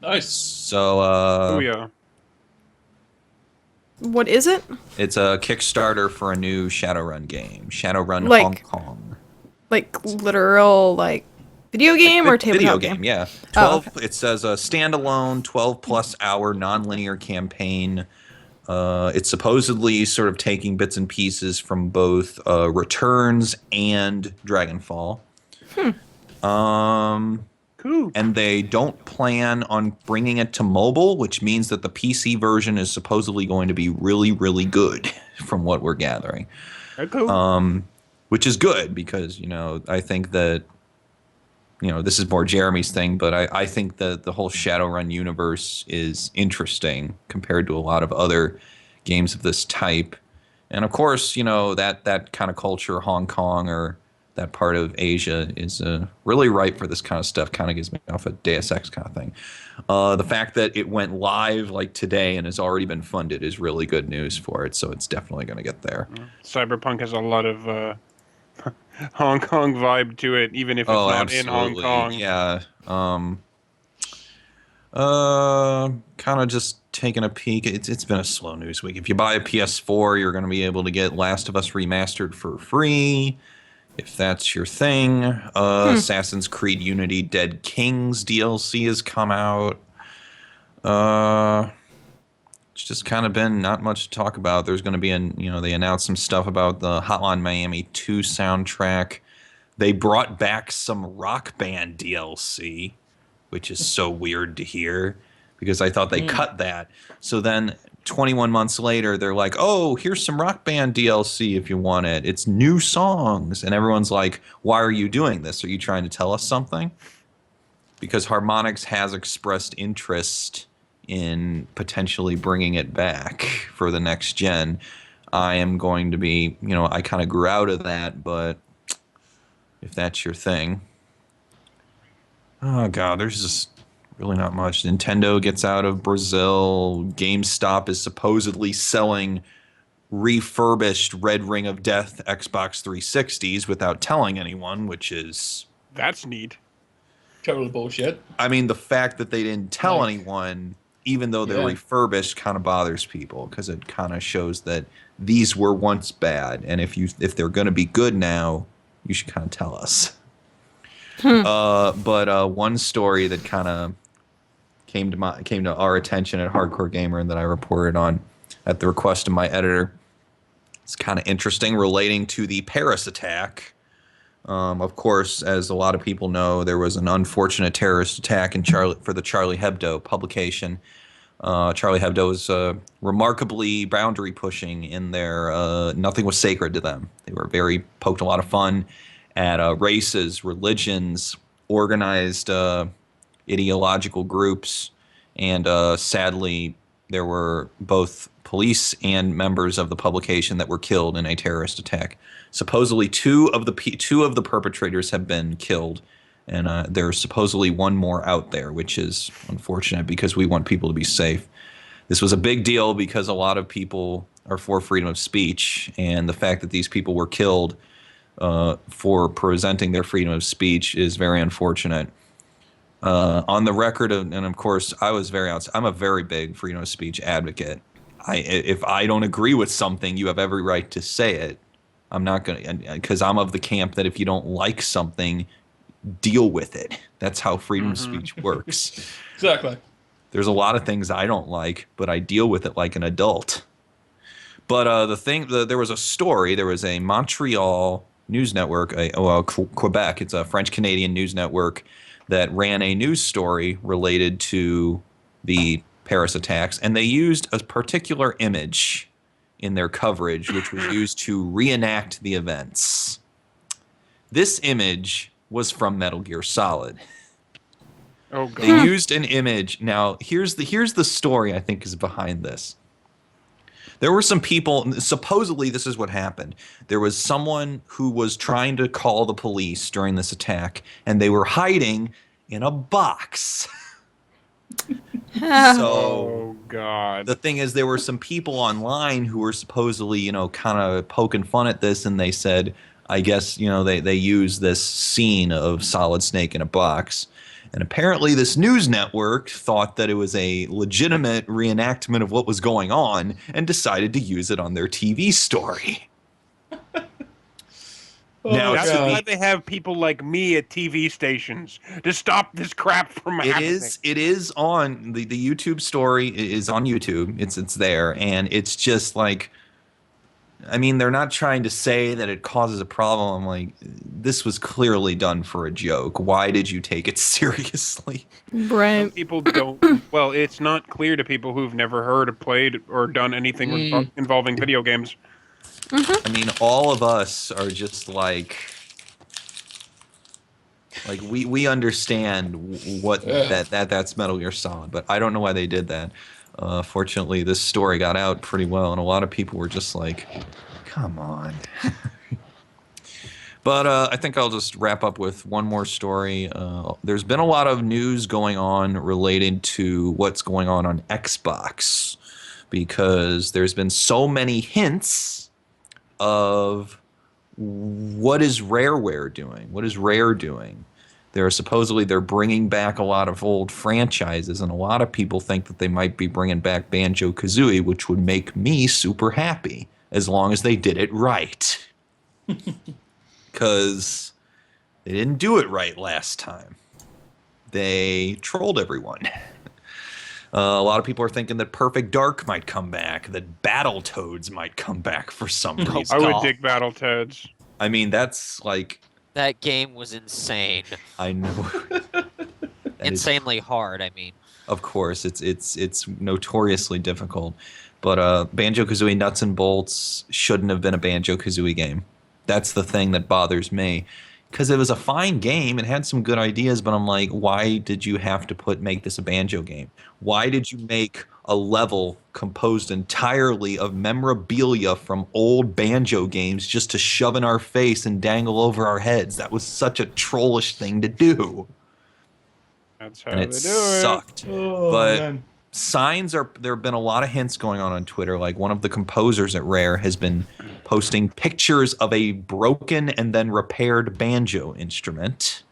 Nice. So Oh yeah. What is it? It's a Kickstarter for a new Shadowrun game. Shadowrun Like- Hong Kong. Like literal video game or tabletop video game? Yeah. Oh, 12. It says a standalone 12+ hour nonlinear campaign. It's supposedly sort of taking bits and pieces from both Returns and Dragonfall. Cool. And they don't plan on bringing it to mobile, which means that the PC version is supposedly going to be really, really good, from what we're gathering. Cool. Which is good because I think that. This is more Jeremy's thing, but I think that the whole Shadowrun universe is interesting compared to a lot of other games of this type. And of course, that kind of culture, Hong Kong or that part of Asia, is really ripe for this kind of stuff. Kind of gives me off a Deus Ex kind of thing. The fact that it went live like today and has already been funded is really good news for it. So it's definitely going to get there. Cyberpunk has a lot of Hong Kong vibe to it, even if it's not in Hong Kong. Yeah. Kind of just taking a peek. It's been a slow news week. If you buy a PS4, you're going to be able to get Last of Us Remastered for free, if that's your thing. Assassin's Creed Unity Dead Kings DLC has come out. It's just kind of been not much to talk about. There's going to be they announced some stuff about the Hotline Miami 2 soundtrack. They brought back some Rock Band DLC, which is so weird to hear because I thought they cut that. So then 21 months later, they're like, oh, here's some Rock Band DLC if you want it. It's new songs. And everyone's like, why are you doing this? Are you trying to tell us something? Because Harmonix has expressed interest in potentially bringing it back for the next gen. I am going to be, I kind of grew out of that, but if that's your thing. Oh, God, there's just really not much. Nintendo gets out of Brazil. GameStop is supposedly selling refurbished Red Ring of Death Xbox 360s without telling anyone, which is... That's neat. Total bullshit. I mean, the fact that they didn't tell anyone, even though they're refurbished, kind of bothers people because it kind of shows that these were once bad, and if they're going to be good now, you should kind of tell us. But one story that kind of came to our attention at Hardcore Gamer and that I reported on at the request of my editor. It's kind of interesting, relating to the Paris attack. Of course, as a lot of people know, there was an unfortunate terrorist attack for the Charlie Hebdo publication. Charlie Hebdo was remarkably boundary pushing in their nothing was sacred to them. They were poked a lot of fun at races, religions, organized ideological groups, and sadly, there were both police and members of the publication that were killed in a terrorist attack. Supposedly, two of the perpetrators have been killed, and there's supposedly one more out there, which is unfortunate because we want people to be safe. This was a big deal because a lot of people are for freedom of speech, and the fact that these people were killed for presenting their freedom of speech is very unfortunate. On the record, and of course, I'm a very big freedom of speech advocate. If I don't agree with something, you have every right to say it. I'm not going to, because I'm of the camp that if you don't like something, deal with it. That's how freedom of speech works. Exactly. There's a lot of things I don't like, but I deal with it like an adult. But there was a story. There was a Montreal news network, Quebec. It's a French-Canadian news network that ran a news story related to the Paris attacks, and they used a particular image in their coverage, which was used to reenact the events. This image was from Metal Gear Solid. Oh god. They used an image. Now, here's the story I think is behind this. There were some people, supposedly this is what happened. There was someone who was trying to call the police during this attack, and they were hiding in a box. So Oh god. the thing is, there were some people online who were supposedly, kind of poking fun at this, and they said, I guess, they used this scene of Solid Snake in a box. And apparently this news network thought that it was a legitimate reenactment of what was going on and decided to use it on their TV story. Now, That's to why they have people like me at TV stations to stop this crap from happening. It is on the YouTube story is on YouTube. It's there, and it's just like, I mean, they're not trying to say that it causes a problem. I'm like, this was clearly done for a joke. Why did you take it seriously? Some Right. people don't. Well, it's not clear to people who've never heard or played or done anything involving video games. I mean, all of us are just like we understand what that's Metal Gear Solid, but I don't know why they did that. Fortunately, this story got out pretty well, and a lot of people were just like, come on. But I think I'll just wrap up with one more story. There's been a lot of news going on related to what's going on Xbox, because there's been so many hints of what is Rareware doing? What is Rare doing? They're bringing back a lot of old franchises, and a lot of people think that they might be bringing back Banjo-Kazooie, which would make me super happy, as long as they did it right. Because they didn't do it right last time. They trolled everyone. A lot of people are thinking that Perfect Dark might come back, that Battletoads might come back for some reason. I would dig Battletoads. I mean, that's like... That game was insane. I know. Insanely hard, I mean. Of course, it's notoriously difficult. But Banjo-Kazooie Nuts and Bolts shouldn't have been a Banjo-Kazooie game. That's the thing that bothers me. Because it was a fine game, it had some good ideas, but I'm like, why did you have to make this a Banjo game? Why did you make a level composed entirely of memorabilia from old Banjo games just to shove in our face and dangle over our heads? That was such a trollish thing to do. That's how And they it do sucked. Oh, But man. there have been a lot of hints going on Twitter. Like, one of the composers at Rare has been posting pictures of a broken and then repaired banjo instrument.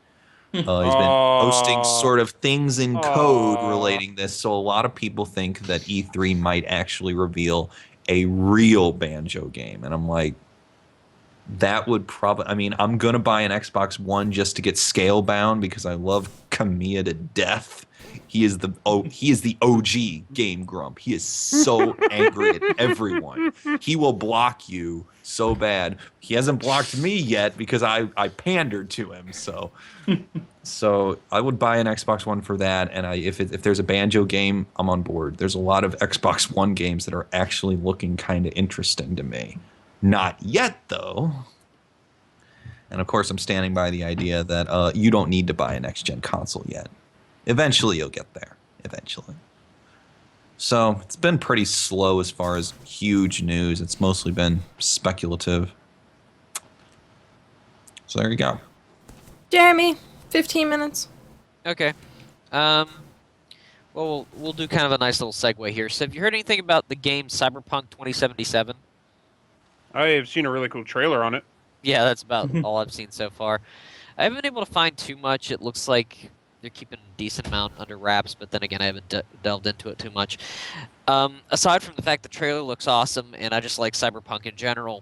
He's been posting sort of things in code relating this, so a lot of people think that E3 might actually reveal a real banjo game. And I'm like, that would probably... I mean, I'm going to buy an Xbox One just to get Scalebound because I love Kamiya to death. He is the OG Game Grump. He is so angry at everyone. He will block you so bad. He hasn't blocked me yet because I pandered to him. So I would buy an Xbox One for that. And if there's a Banjo game, I'm on board. There's a lot of Xbox One games that are actually looking kind of interesting to me. Not yet, though. And of course, I'm standing by the idea that you don't need to buy a next-gen console yet. Eventually, you'll get there. Eventually. So it's been pretty slow as far as huge news. It's mostly been speculative. So there you go. Jeremy, 15 minutes. Okay. Well, we'll do kind of a nice little segue here. So, have you heard anything about the game Cyberpunk 2077? I have seen a really cool trailer on it. Yeah, that's about all I've seen so far. I haven't been able to find too much. It looks like they're keeping a decent amount under wraps, but then again, I haven't delved into it too much. Aside from the fact the trailer looks awesome, and I just like Cyberpunk in general,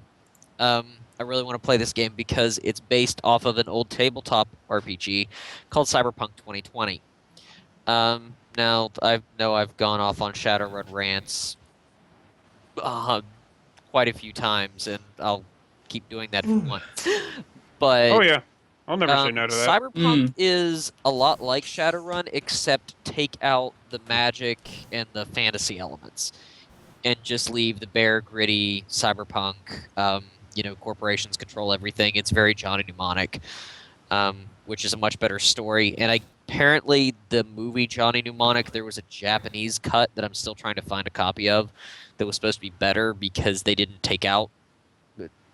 I really want to play this game because it's based off of an old tabletop RPG called Cyberpunk 2020. Now, I know I've gone off on Shadowrun rants quite a few times, and I'll keep doing that if you want. But Oh yeah, I'll never say no to that. Cyberpunk is a lot like Shadowrun, except take out the magic and the fantasy elements, and just leave the bare, gritty cyberpunk. Corporations control everything. It's very Johnny Mnemonic, which is a much better story. And apparently, the movie Johnny Mnemonic, there was a Japanese cut that I'm still trying to find a copy of that was supposed to be better because they didn't take out.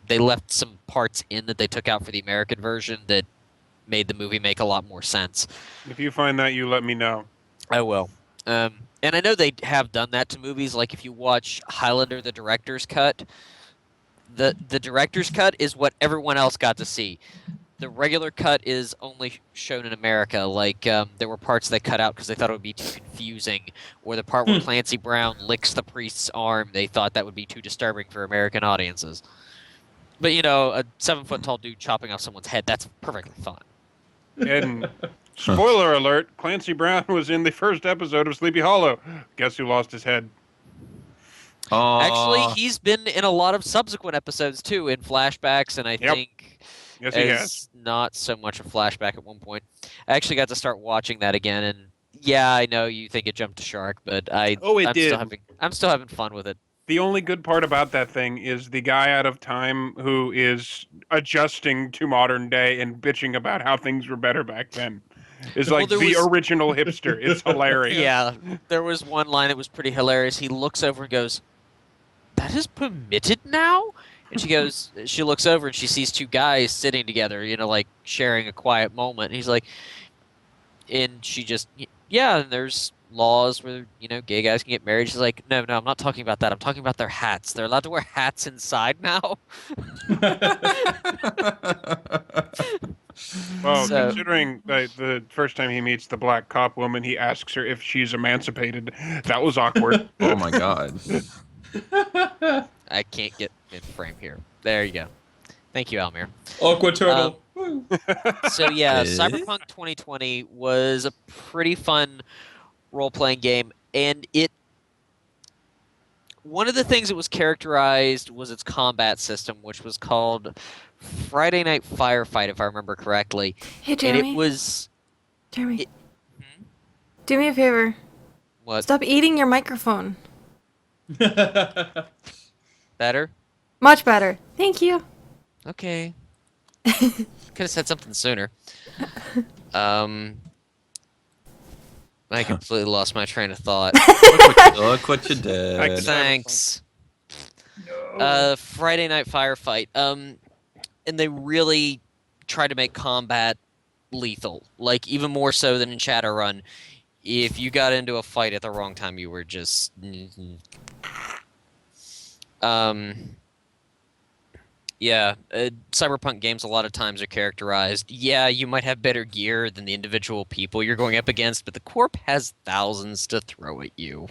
They left some parts in that they took out for the American version that made the movie make a lot more sense. If you find that, you let me know. I will. And I know they have done that to movies. Like if you watch Highlander, the director's cut, the director's cut is what everyone else got to see. The regular cut is only shown in America. Like there were parts they cut out because they thought it would be too confusing, or the part where Clancy Brown licks the priest's arm, they thought that would be too disturbing for American audiences. But a 7-foot-tall dude chopping off someone's head—that's perfectly fine. And spoiler alert: Clancy Brown was in the first episode of Sleepy Hollow. Guess who lost his head? Actually, he's been in a lot of subsequent episodes too, in flashbacks, and I think Yes, he has. not so much a flashback at one point. I actually got to start watching that again, and yeah, I know you think it jumped a shark, but I'm still having fun with it. The only good part about that thing is the guy out of time who is adjusting to modern day and bitching about how things were better back then. Is like original hipster. It's hilarious. Yeah, there was one line that was pretty hilarious. He looks over and goes, "That is permitted now?" And she looks over and she sees two guys sitting together, like sharing a quiet moment. And he's like, and she just, yeah, and there's laws where, gay guys can get married. She's like, no, I'm not talking about that. I'm talking about their hats. They're allowed to wear hats inside now. Well, considering the first time he meets the black cop woman, he asks her if she's emancipated. That was awkward. Oh my god. I can't get in frame here. There you go. Thank you, Almir. Awkward turtle. So yeah, Cyberpunk 2020 was a pretty fun role-playing game, and one of the things that was characterized was its combat system, which was called Friday Night Firefight, if I remember correctly. Hey, Jeremy. And it was... Jeremy. Do me a favor. What? Stop eating your microphone. Better? Much better. Thank you. Okay. Could have said something sooner. I completely lost my train of thought. Look what you did. Thanks. Friday Night Firefight. And they really tried to make combat lethal. Like, even more so than in Shadowrun. If you got into a fight at the wrong time, you were just... Yeah, Cyberpunk games a lot of times are characterized. Yeah, you might have better gear than the individual people you're going up against, but the Corp has thousands to throw at you.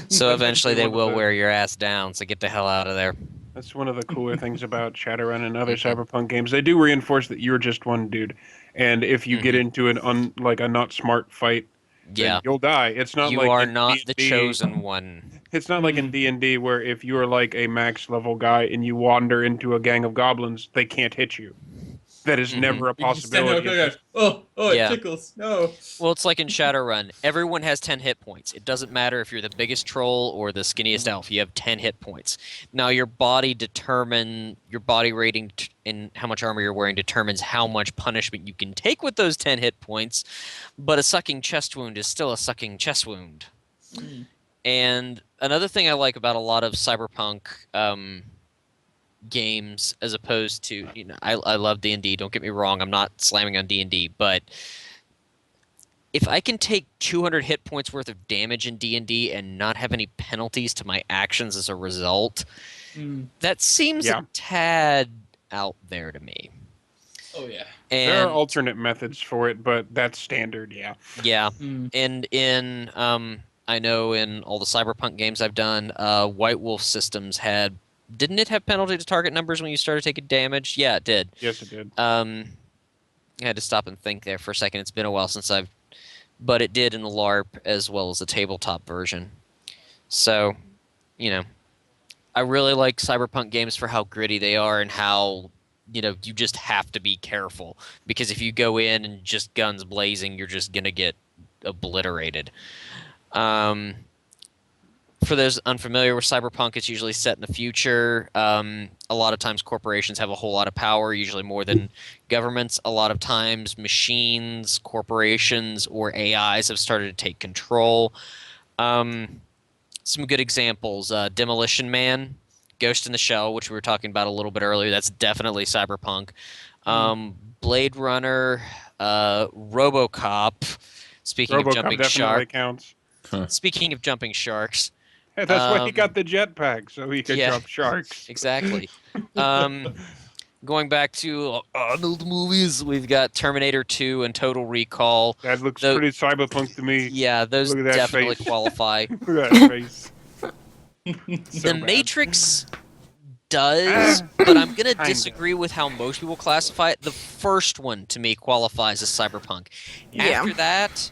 So eventually they will wear your ass down, so get the hell out of there. That's one of the cooler things about Shadowrun and other Cyberpunk games. They do reinforce that you're just one dude, and if you get into a not smart fight, then you'll die. It's not you like are in not D&D. the chosen one. It's not like in D&D where if you're like a max level guy and you wander into a gang of goblins, they can't hit you. That is never a possibility. It tickles. No. Well, it's like in Shadowrun. Everyone has 10 hit points. It doesn't matter if you're the biggest troll or the skinniest elf. You have 10 hit points. Now, your body rating and how much armor you're wearing determines how much punishment you can take with those 10 hit points. But a sucking chest wound is still a sucking chest wound. And another thing I like about a lot of cyberpunk games, as opposed to, I love D&D. Don't get me wrong, I'm not slamming on D&D, but if I can take 200 hit points worth of damage in D&D and not have any penalties to my actions as a result, that seems a Yeah. tad out there to me. Oh yeah. There are And alternate methods for it, but that's standard, yeah. yeah, Mm. and in I know in all the cyberpunk games I've done, White Wolf Systems didn't it have penalty to target numbers when you started taking damage? Yeah, it did. Yes, it did. I had to stop and think there for a second. It's been a while since but it did in the LARP as well as the tabletop version. So, you know, I really like cyberpunk games for how gritty they are and how, you just have to be careful, because if you go in and just guns blazing, you're just gonna get obliterated. Um, for those unfamiliar with cyberpunk, it's usually set in the future. A lot of times corporations have a whole lot of power, usually more than governments. A lot of times machines, corporations, or AIs have started to take control. Some good examples: Demolition Man, Ghost in the Shell, which we were talking about a little bit earlier. That's definitely cyberpunk. Blade Runner, RoboCop. Speaking of RoboCop jumping definitely shark. counts. Speaking of jumping sharks. That's why he got the jetpack, so he could yeah. jump sharks. Exactly. Going back to Arnold movies, we've got Terminator 2 and Total Recall. That looks Tho- pretty cyberpunk to me. Yeah, those Look at that definitely face. qualify. Look at that face. The bad. Matrix does, but I'm gonna Kinda. disagree with how most people classify it. The first one to me qualifies as cyberpunk. Yeah. After that,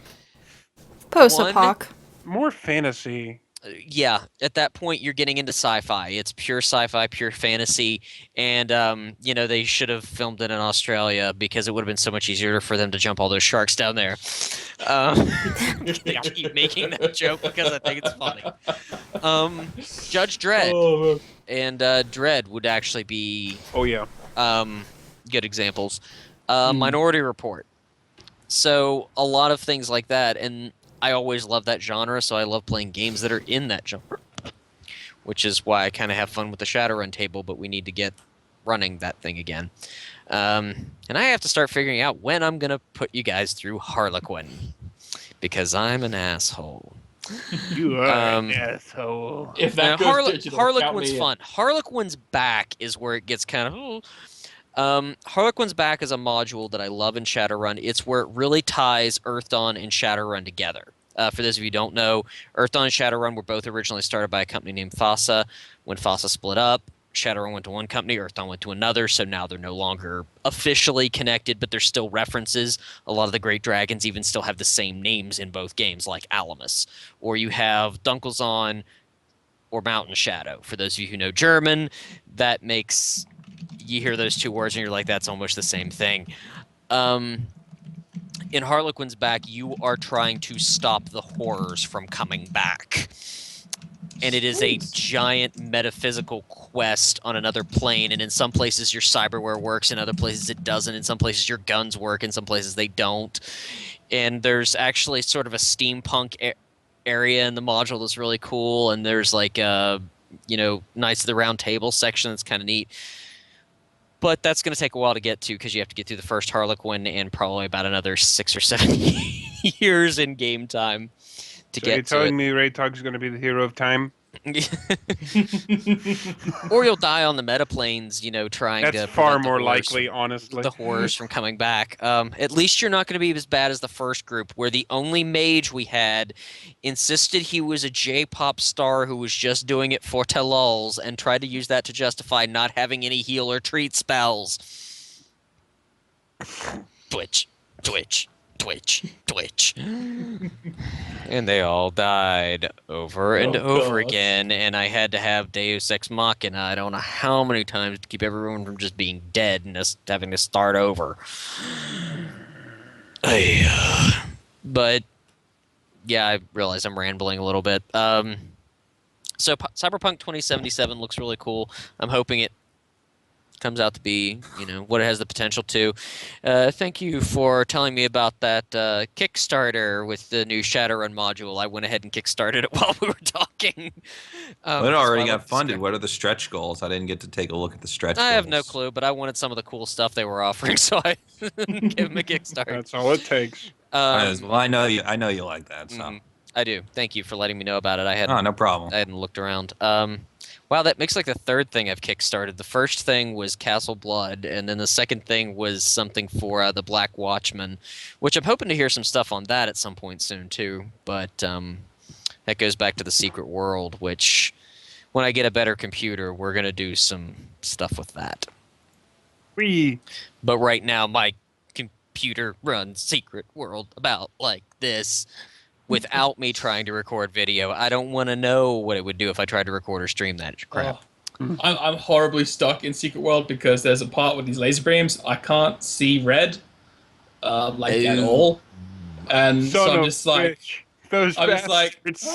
Post-apoc. More fantasy. yeah, at that point you're getting into sci-fi. It's pure sci-fi, pure fantasy, and they should have filmed it in Australia because it would have been so much easier for them to jump all those sharks down there. I'm gonna keep making that joke because I think it's funny. Judge Dredd Oh, and Dredd would actually be Oh yeah. good examples. Minority Report. So a lot of things like that, and I always love that genre, so I love playing games that are in that genre, which is why I kind of have fun with the Shadowrun table, but we need to get running that thing again. And I have to start figuring out when I'm going to put you guys through Harlequin, because I'm an asshole. You are Um, an asshole. if Now, that goes digital, count Harlequin's me in. fun. Harlequin's Back is where it gets kind of... Harlequin's Back is a module that I love in Shadowrun. It's where it really ties Earthdawn and Shadowrun together. For those of you who don't know, Earthdawn and Shadowrun were both originally started by a company named FASA. When FASA split up, Shadowrun went to one company, Earthdawn went to another, so now they're no longer officially connected, but there's still references. A lot of the Great Dragons even still have the same names in both games, like Alamus. Or you have Dunkelzahn or Mountain Shadow. For those of you who know German, that makes... You hear those two words and you're like, that's almost the same thing. In Harlequin's Back, you are trying to stop the horrors from coming back. And it is a giant metaphysical quest on another plane, and in some places your cyberware works, in other places it doesn't, in some places your guns work, in some places they don't. And there's actually sort of a steampunk area in the module that's really cool, and there's like a, Knights of the Round Table section that's kind of neat. But that's going to take a while to get to because you have to get through the first Harlequin and probably about another 6 or 7 years in game time to So you're get to telling it. me Raytog's going to be the hero of time? Or you'll die on the metaplanes, trying That's to far prevent the more horrors likely, honestly. the horrors from coming back. At least you're not going to be as bad as the first group, where the only mage we had insisted he was a J-pop star who was just doing it for tells and tried to use that to justify not having any heal or treat spells. Twitch, twitch, twitch, twitch. And they all died over and over gosh. again, and I had to have Deus Ex Machina I don't know how many times to keep everyone from just being dead and us having to start over. But yeah, I realize I'm rambling a little bit. So Cyberpunk 2077 looks really cool. I'm hoping it comes out to be, what it has the potential to. Thank you for telling me about that Kickstarter with the new Shadowrun module. I went ahead and kickstarted it while we were talking. Well, it That's why already I got love funded. Discord. What are the stretch goals? I didn't get to take a look at the stretch I goals. have no clue, but I wanted some of the cool stuff they were offering, so I gave them a kickstart. That's all it takes. Well, I know you. I know you like that. So, Mhm. I do. Thank you for letting me know about it. no problem. I hadn't looked around. Wow, that makes like the third thing I've kickstarted. The first thing was Castle Blood, and then the second thing was something for the Black Watchman, which I'm hoping to hear some stuff on that at some point soon too. But that goes back to the Secret World, which when I get a better computer, we're gonna do some stuff with that. Wee. But right now, my computer runs Secret World about like this. Without me trying to record video. I don't want to know what it would do if I tried to record or stream that crap. I'm horribly stuck in Secret World because there's a part with these laser beams I can't see red, at all, and so I'm just like, Those I'm just like, bastards.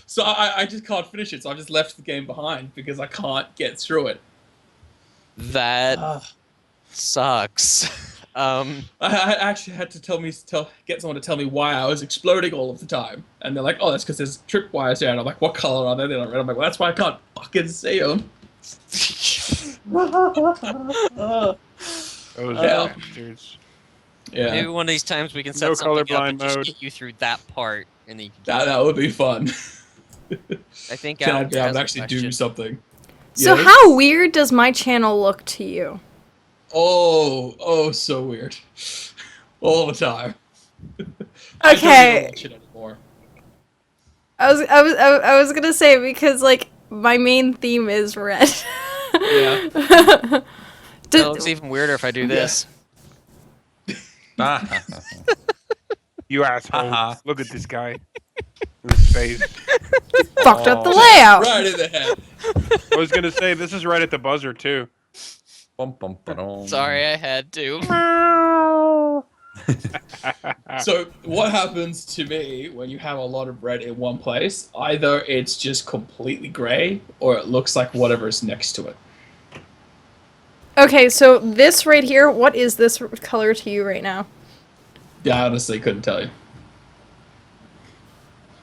so I just can't finish it. So I've just left the game behind because I can't get through it. That sucks. I actually had to get someone to tell me why I was exploding all of the time, and they're like, "Oh, that's because there's tripwires there." And I'm like, "What color are they?" They're not red. I'm like, "Well, that's why I can't fucking see them." Those Yeah. bastards. Yeah, Maybe one of these times we can set No something up colorblind and just mode. get you through that part, and then you can that would be fun. I think Then Al I'd be able has to a actually do question. something. So Yes? how weird does my channel look to you? Oh, so weird. All the time. I don't Okay. even watch it anymore. I was gonna say because like my main theme is red. Yeah. It looks even weirder if I do this. You asshole. Uh-huh. Look at this guy. His face. Fucked up the Oh. layout. Right in the head. I was gonna say this is right at the buzzer too. Bum, bum, ba-dum. Sorry, I had to. So what happens to me when you have a lot of red in one place? Either it's just completely gray, or it looks like whatever's next to it. Okay, so this right here, what is this color to you right now? Yeah, I honestly couldn't tell you.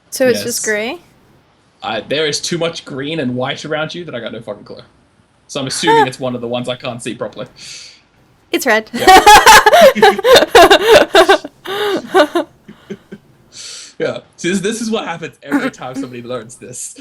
So it's Yes. just gray? There is too much green and white around you that I got no fucking clue. So I'm assuming it's one of the ones I can't see properly. It's red. Yeah. See, this is what happens every time somebody learns this.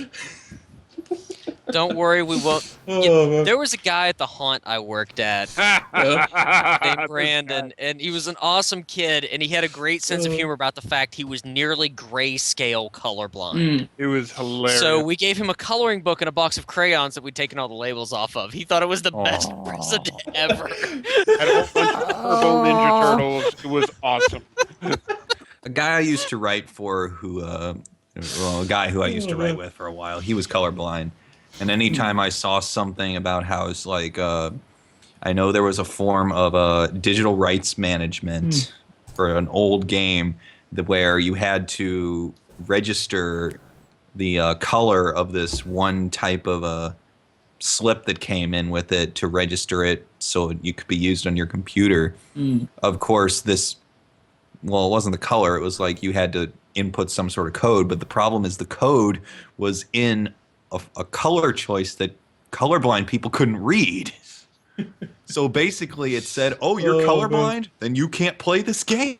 Don't worry, we won't. Oh, There was a guy at the haunt I worked at named Brandon, and he was an awesome kid, and he had a great sense of humor about the fact he was nearly grayscale colorblind. It was hilarious. So we gave him a coloring book and a box of crayons that we'd taken all the labels off of. He thought it was the best present ever. Had a whole bunch of purple Ninja Turtles. It was awesome. A guy I used to write for, a guy who I used to write with for a while, he was colorblind. And anytime I saw something about how it's like, I know there was a form of digital rights management for an old game where you had to register the color of this one type of a slip that came in with it to register it so it could be used on your computer. Of course, it wasn't the color. It was like you had to input some sort of code. But the problem is the code was in a color choice that colorblind people couldn't read. So basically it said, oh, you're colorblind? Then you can't play this game.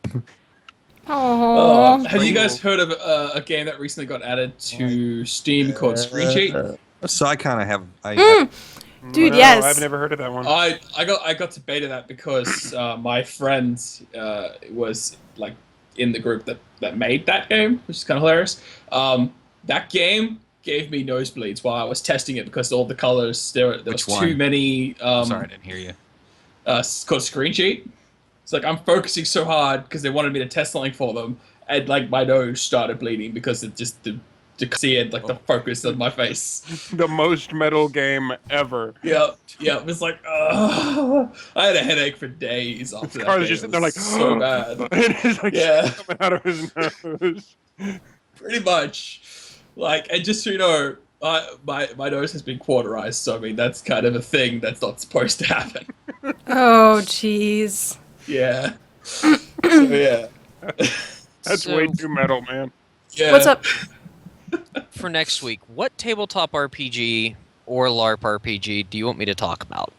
Oh. Have you guys heard of a game that recently got added to Steam called Screen Sheet? So I kind of have... Dude, No, yes. I've never heard of that one. I got to beta that because my friend was like in the group that made that game, which is kind of hilarious. That game gave me nosebleeds while I was testing it because all the colors there was Which too one? many. Sorry, I didn't hear you. It's called Screen Sheet. It's like I'm focusing so hard because they wanted me to test something for them, and like my nose started bleeding because it just to see it like the focus of my face. The most metal game ever. Yep. It was like, I had a headache for days after that. Carl's game. just sitting It there like, was so bad. and it's like Yeah. coming out of his nose. Pretty much. Like, and just so you know, My nose has been cauterized, so I mean that's kind of a thing that's not supposed to happen. Oh, jeez. Yeah. So yeah. That's So way too metal, man. Yeah. What's up? for next week, what tabletop RPG or LARP RPG do you want me to talk about?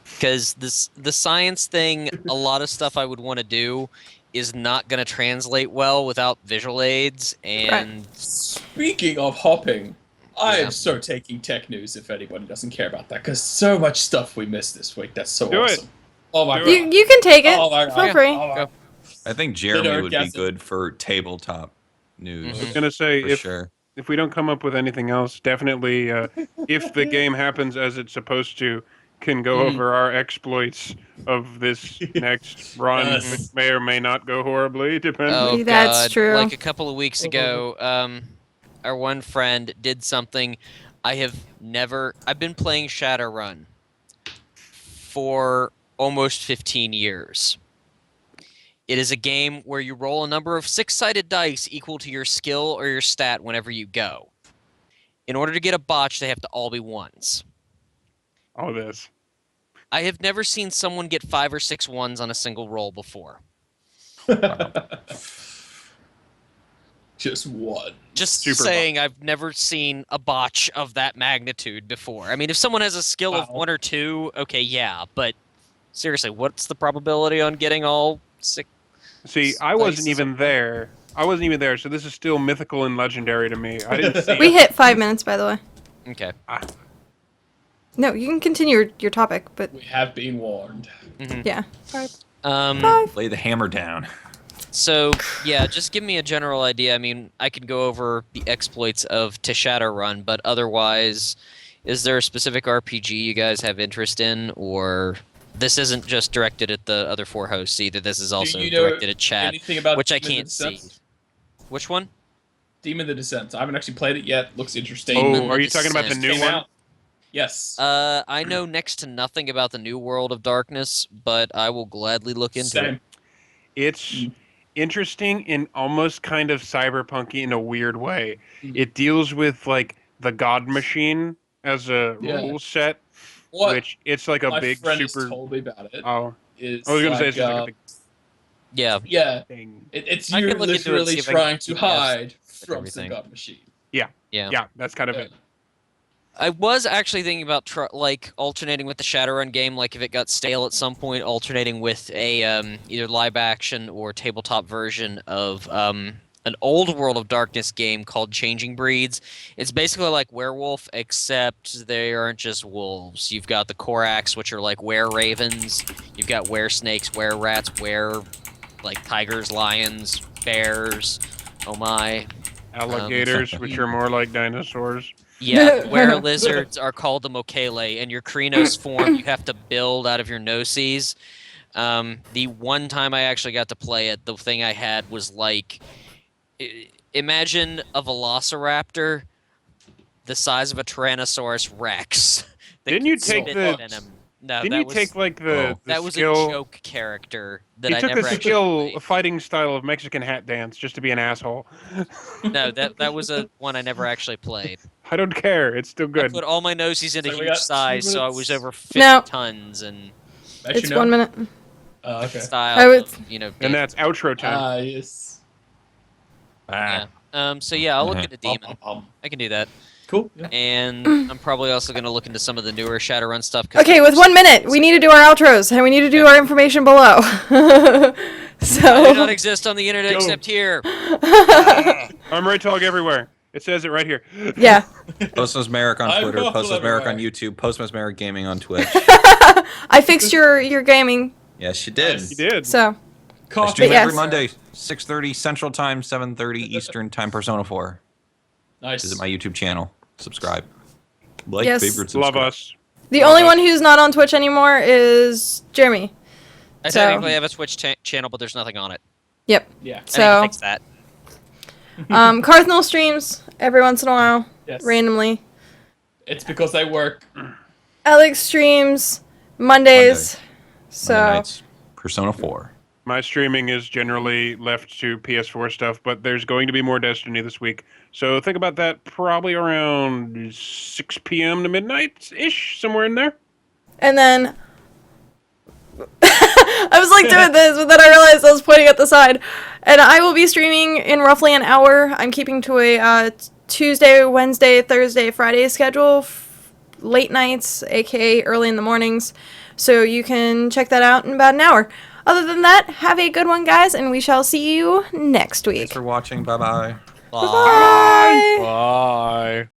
Because the science thing, a lot of stuff I would want to do is not going to translate well without visual aids, and Speaking of hopping, I Yeah. am so taking tech news if anybody doesn't care about that, because so much stuff we missed this week. That's so Do it. awesome. Oh my Do god. it. You can take it. Oh my god. Feel free. Oh my Go. I think Jeremy would be nerdgasm. good for tabletop news. I was gonna say For if sure. if we don't come up with anything else, definitely if the game happens as it's supposed to, can go over our exploits of this next run, Yes. which may or may not go horribly, depending. oh That's god, true. like a couple of weeks ago, our one friend did something I've been playing Shadowrun for almost 15 years. It is a game where you roll a number of 6-sided dice equal to your skill or your stat whenever you go. In order to get a botch, they have to all be ones. All this. I have never seen someone get 5 or 6 ones on a single roll before. Just one. Just Super saying, I've never seen a botch of that magnitude before. I mean, if someone has a skill of Wow. 1 or 2, okay, yeah, but seriously, what's the probability on getting all 6? See, I wasn't even there. So this is still mythical and legendary to me. I didn't see We it. hit 5 minutes, by the way. Okay. No, you can continue your topic, but We have been warned. yeah. Um, Lay the hammer down. So, yeah, just give me a general idea. I mean, I could go over the exploits of Shadowrun, but otherwise, is there a specific RPG you guys have interest in, or this isn't just directed at the other 4 hosts either? This is also you know directed at chat, anything about which I Demon can't the see. Descent? Which one? Demon the Descent. I haven't actually played it yet. Looks interesting. Oh, are you talking about the Descent. new Came one? out. Yes. I know next to nothing about the new World of Darkness, but I will gladly look into Same. it. It's interesting and almost kind of cyberpunky in a weird way. Mm. It deals with like the God Machine as a Yeah. rule set, What which it's like a my big friend super. has told me about it Oh, is I was gonna say like, it's just like a big Yeah, yeah, thing. it's I you can look into it and literally see if I can trying to keep hide from everything. the God Machine. yeah. Yeah, that's kind of Yeah. it. I was actually thinking about like alternating with the Shadowrun game, like if it got stale at some point, alternating with a either live action or tabletop version of an old World of Darkness game called Changing Breeds. It's basically like Werewolf, except they aren't just wolves. You've got the Korax, which are like were ravens. You've got were snakes, were rats, were like tigers, lions, bears. Oh my. Alligators, which are more like dinosaurs. Yeah, where lizards are called the Mokele, and your Krynos form you have to build out of your Gnosis. The one time I actually got to play it, the thing I had was like, imagine a Velociraptor the size of a Tyrannosaurus Rex. that Didn't can you take spit the- venom. No, Didn't that you was, take like the that was skill? a joke character that You I took never the actually skill, played. a fighting style of Mexican hat dance, just to be an asshole. No, that was a one I never actually played. I don't care. It's still I good. put all my Gnosis into So we huge got 2 size, so I was minutes. over 50 No. tons and Actually, It's no. 1 minute. Okay. style I would- of, And that's outro time. Ah, yes. yeah. So yeah, I'll look Mhm. into Demon. I can do that. Cool. Yeah. And I'm probably also going to look into some of the newer Shadowrun stuff. 'cause Okay, with 1 minute, we need to do our outros, and we need to do our information below. I do not So, exist on the internet Go. except here. I'm Ray Talk everywhere. It says it right here. yeah. Postmas Merrick on I'm Twitter, awful Postmas Merrick on everywhere. YouTube, Postmas Merrick Gaming on Twitch. I fixed your gaming, Yes, you did. Nice. You did. so I Coffee. stream yes. every Monday, 6:30 Central Time, 7:30 Eastern Time, Persona 4. Nice. Visit my YouTube channel. Subscribe. Like, Yes. favorite, Love subscribe. us. the only one who's not on Twitch anymore is Jeremy. I So- technically have a Twitch channel, but there's nothing on it. Yep. Yeah. I need to So, fix that. Cardinal streams every once in a while, Yes. randomly. It's because I work. Alex streams Mondays. So, Monday nights, Persona 4. My streaming is generally left to PS4 stuff, but there's going to be more Destiny this week. So think about that probably around 6 p.m. to midnight-ish, somewhere in there. And then I was like doing this, but then I realized I was pointing at the side. And I will be streaming in roughly an hour. I'm keeping to a Tuesday, Wednesday, Thursday, Friday schedule, late nights, aka early in the mornings. So you can check that out in about an hour. Other than that, have a good one, guys, and we shall see you next week. Thanks for watching. Bye-bye. Bye. Bye.